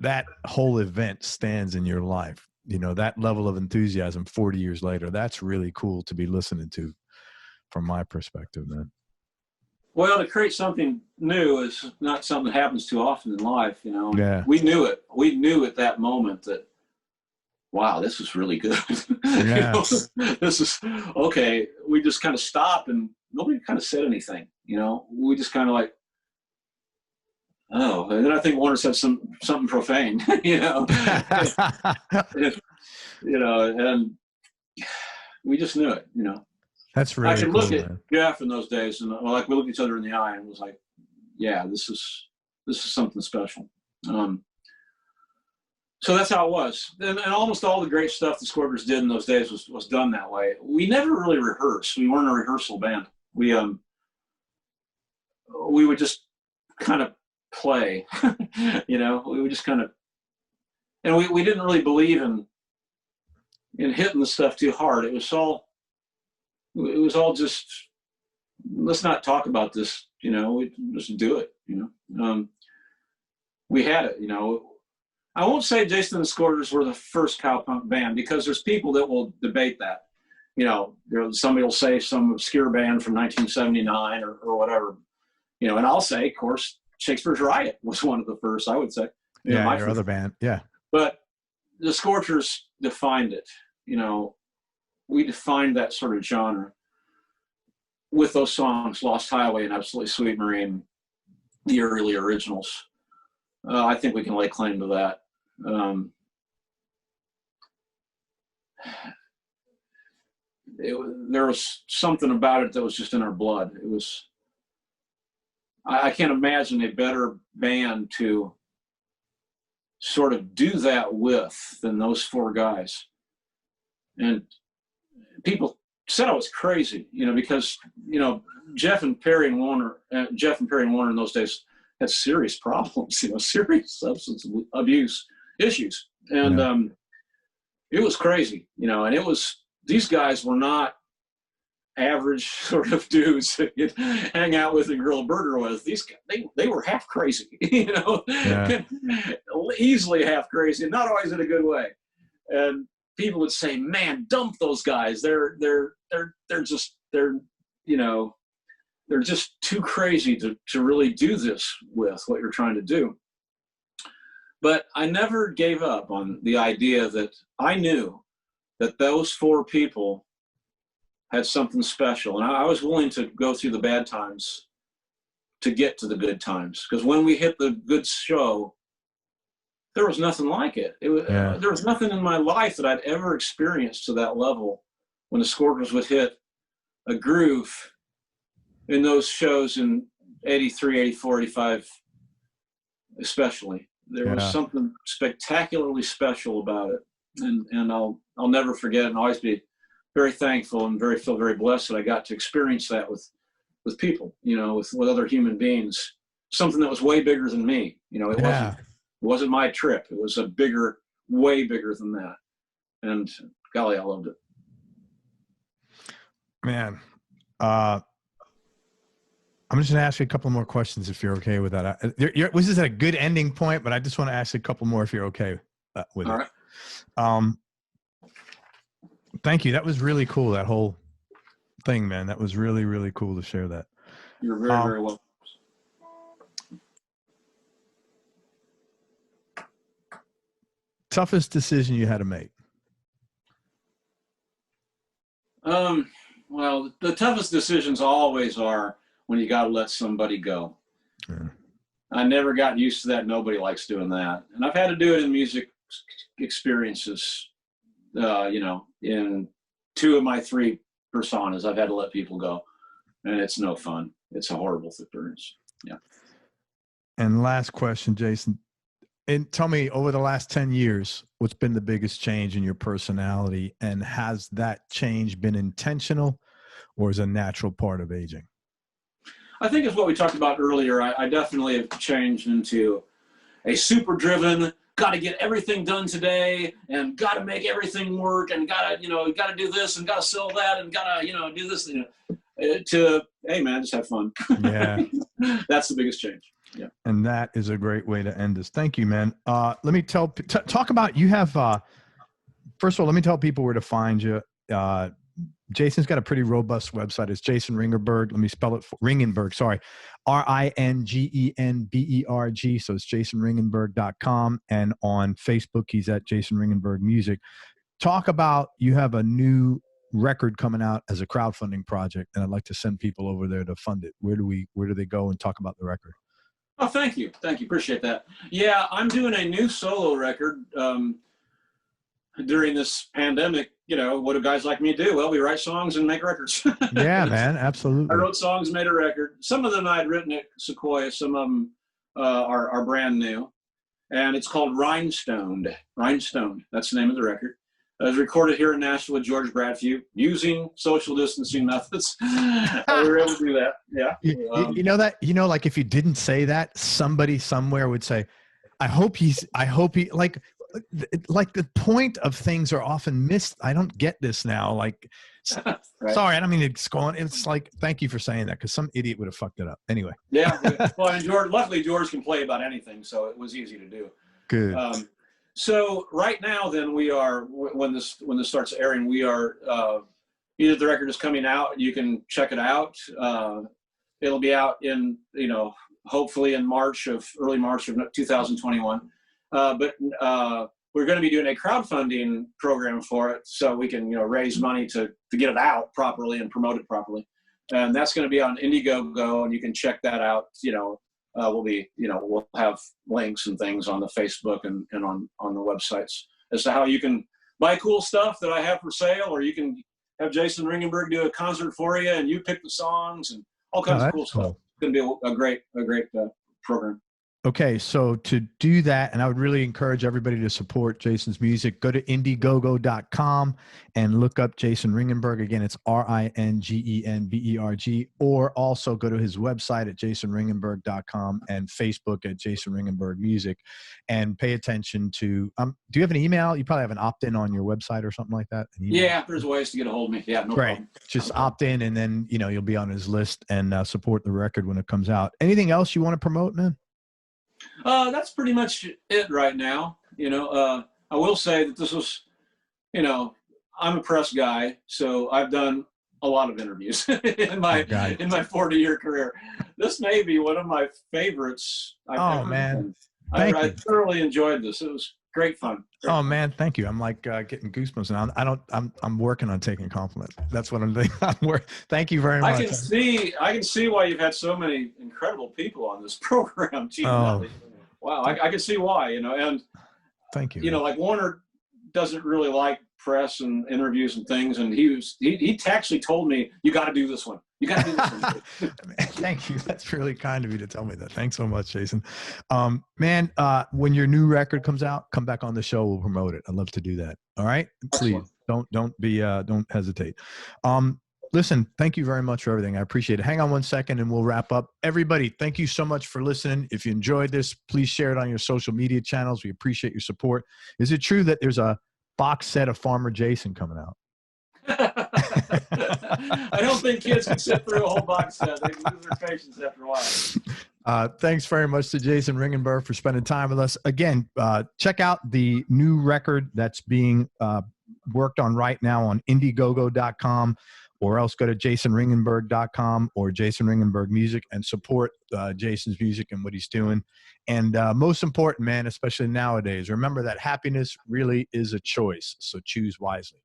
that whole event stands in your life. You know, that level of enthusiasm 40 years later, that's really cool to be listening to from my perspective, man. Well, to create something new is not something that happens too often in life, you know. Yeah. We knew it. We knew at that moment that, wow, this is really good. Yeah. You know, this is, okay. We just kind of stopped and nobody kind of said anything, you know. We just kind of like, oh, and then I think Warner said something profane, you know. You know, and we just knew it, you know. That's really I can cool, look at man. Jeff in those days, and like we looked each other in the eye, and was like, "Yeah, this is something special." So that's how it was, and almost all the great stuff the Scorpions did in those days was done that way. We never really rehearsed. We weren't a rehearsal band. We would just kind of play, you know. We would just kind of and we didn't really believe in hitting the stuff too hard. It was all just, let's not talk about this, we just do it, we had it, I won't say Jason and the Scorchers were the first cowpunk band, because there's people that will debate that. Somebody will say some obscure band from 1979 or whatever, and I'll say, of course, Shakespeare's Riot was one of the first, I would say. Yeah, your other band, yeah. But the Scorchers defined it. We defined that sort of genre with those songs, Lost Highway and Absolutely Sweet Marine, the early originals. I think we can lay claim to that. There was something about it that was just in our blood. It was, I can't imagine a better band to sort of do that with than those four guys. And people said I was crazy, because, Jeff and Perry Warner in those days had serious problems, serious substance abuse issues. And it was crazy, and it was, these guys were not average sort of dudes that you'd hang out with and grill a burger with. These guys, they were half crazy, easily half crazy, and not always in a good way. And people would say, "Man, dump those guys. They're just too crazy to really do this with what you're trying to do." But I never gave up on the idea that I knew that those four people had something special. And I was willing to go through the bad times to get to the good times. Because when we hit the good show, there was nothing like it. There was nothing in my life that I'd ever experienced to that level when the Scorchers would hit a groove in those shows in 83, 84, 85, especially. There was something spectacularly special about it. And I'll never forget it, and always be very thankful and feel very blessed that I got to experience that with people, with other human beings, something that was way bigger than me. It wasn't my trip. It was way bigger than that. And golly, I loved it. Man, I'm just going to ask you a couple more questions if you're okay with that. This is a good ending point, but I just want to ask you a couple more if you're okay with it. All right. Thank you. That was really cool, that whole thing, man. That was really, really cool to share that. You're very, very welcome. Toughest decision you had to make? Well, the toughest decisions always are when you got to let somebody go. Yeah. I never got used to that. Nobody likes doing that. And I've had to do it in music experiences, in 2 of my 3 personas. I've had to let people go, and it's no fun. It's a horrible experience. Yeah. And last question, Jason, and tell me, over the last 10 years, what's been the biggest change in your personality, and has that change been intentional or is a natural part of aging? I think it's what we talked about earlier. I definitely have changed into a super driven, got to get everything done today, and got to make everything work, and got to do this, and got to sell that, and got to do this, to, hey man, just have fun. Yeah. That's the biggest change. Yeah. And that is a great way to end this. Thank you, man. Let me talk about, you have, first of all, let me tell people where to find you. Jason's got a pretty robust website. It's Jason Ringenberg. Let me spell it. Ringenberg, sorry. Ringenberg. So it's jasonringenberg.com. And on Facebook, he's at Jason Ringenberg Music. Talk about, you have a new record coming out as a crowdfunding project, and I'd like to send people over there to fund it. Where do they go and talk about the record? Oh, thank you. Thank you. Appreciate that. Yeah, I'm doing a new solo record during this pandemic. What do guys like me do? Well, we write songs and make records. Yeah, man, absolutely. I wrote songs, made a record. Some of them I'd written at Sequoia. Some of them are brand new. And it's called Rhinestoned. Rhinestoned. That's the name of the record. It was recorded here in Nashville with George Bradfew using social distancing methods. We were able to do that. Yeah. Like if you didn't say that, somebody somewhere would say, I hope he, like, like the point of things are often missed. I don't get this now. Like, Right. sorry, I don't mean it's going. It's like, thank you for saying that, because some idiot would have fucked it up. Anyway. Yeah. Well, and luckily George can play about anything, so it was easy to do. Good. So right now, then we are, when this starts airing, we are either the record is coming out. You can check it out. It'll be out in, hopefully in early March of 2021. But we're going to be doing a crowdfunding program for it, so we can, raise money to get it out properly and promote it properly. And that's going to be on Indiegogo, and you can check that out. We'll have links and things on the Facebook and on the websites as to how you can buy cool stuff that I have for sale, or you can have Jason Ringenberg do a concert for you, and you pick the songs and all kinds of cool stuff. It's going to be a great program. Okay, so to do that, and I would really encourage everybody to support Jason's music, go to Indiegogo.com and look up Jason Ringenberg. Again, it's Ringenberg, or also go to his website at jasonringenberg.com and Facebook at Jason Ringenberg Music, and pay attention to, do you have an email? You probably have an opt-in on your website or something like that. Yeah, there's ways to get a hold of me. Yeah, no problem. Just opt in, and then, you'll be on his list, and support the record when it comes out. Anything else you want to promote, man? That's pretty much it right now. I will say that this was, I'm a press guy, so I've done a lot of interviews in my 40-year career. This may be one of my favorites. Man, I thoroughly enjoyed this. It was great fun. Man, thank you. I'm like getting goosebumps, and I'm working on taking compliments. That's what I'm doing. Thank you very much. I can see why you've had so many incredible people on this program. Gee, wow, I can see why. And thank you. Like Warner doesn't really like press and interviews and things, and he actually told me, you got to do this one. You got to do this one. Thank you. That's really kind of you to tell me that. Thanks so much, Jason. Man, when your new record comes out, come back on the show. We'll promote it. I'd love to do that. All right. Please don't hesitate. Listen, thank you very much for everything. I appreciate it. Hang on one second and we'll wrap up. Everybody, thank you so much for listening. If you enjoyed this, please share it on your social media channels. We appreciate your support. Is it true that there's a box set of Farmer Jason coming out? I don't think kids can sit through a whole box set. They lose their patience after a while. Thanks very much to Jason Ringenberg for spending time with us. Again, check out the new record that's being worked on right now on Indiegogo.com, or else go to jasonringenberg.com or Jason Ringenberg Music and support Jason's music and what he's doing. And most important, man, especially nowadays, remember that happiness really is a choice. So choose wisely.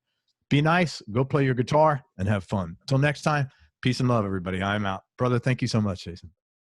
Be nice, go play your guitar, and have fun. Until next time, peace and love, everybody. I'm out. Brother, thank you so much, Jason.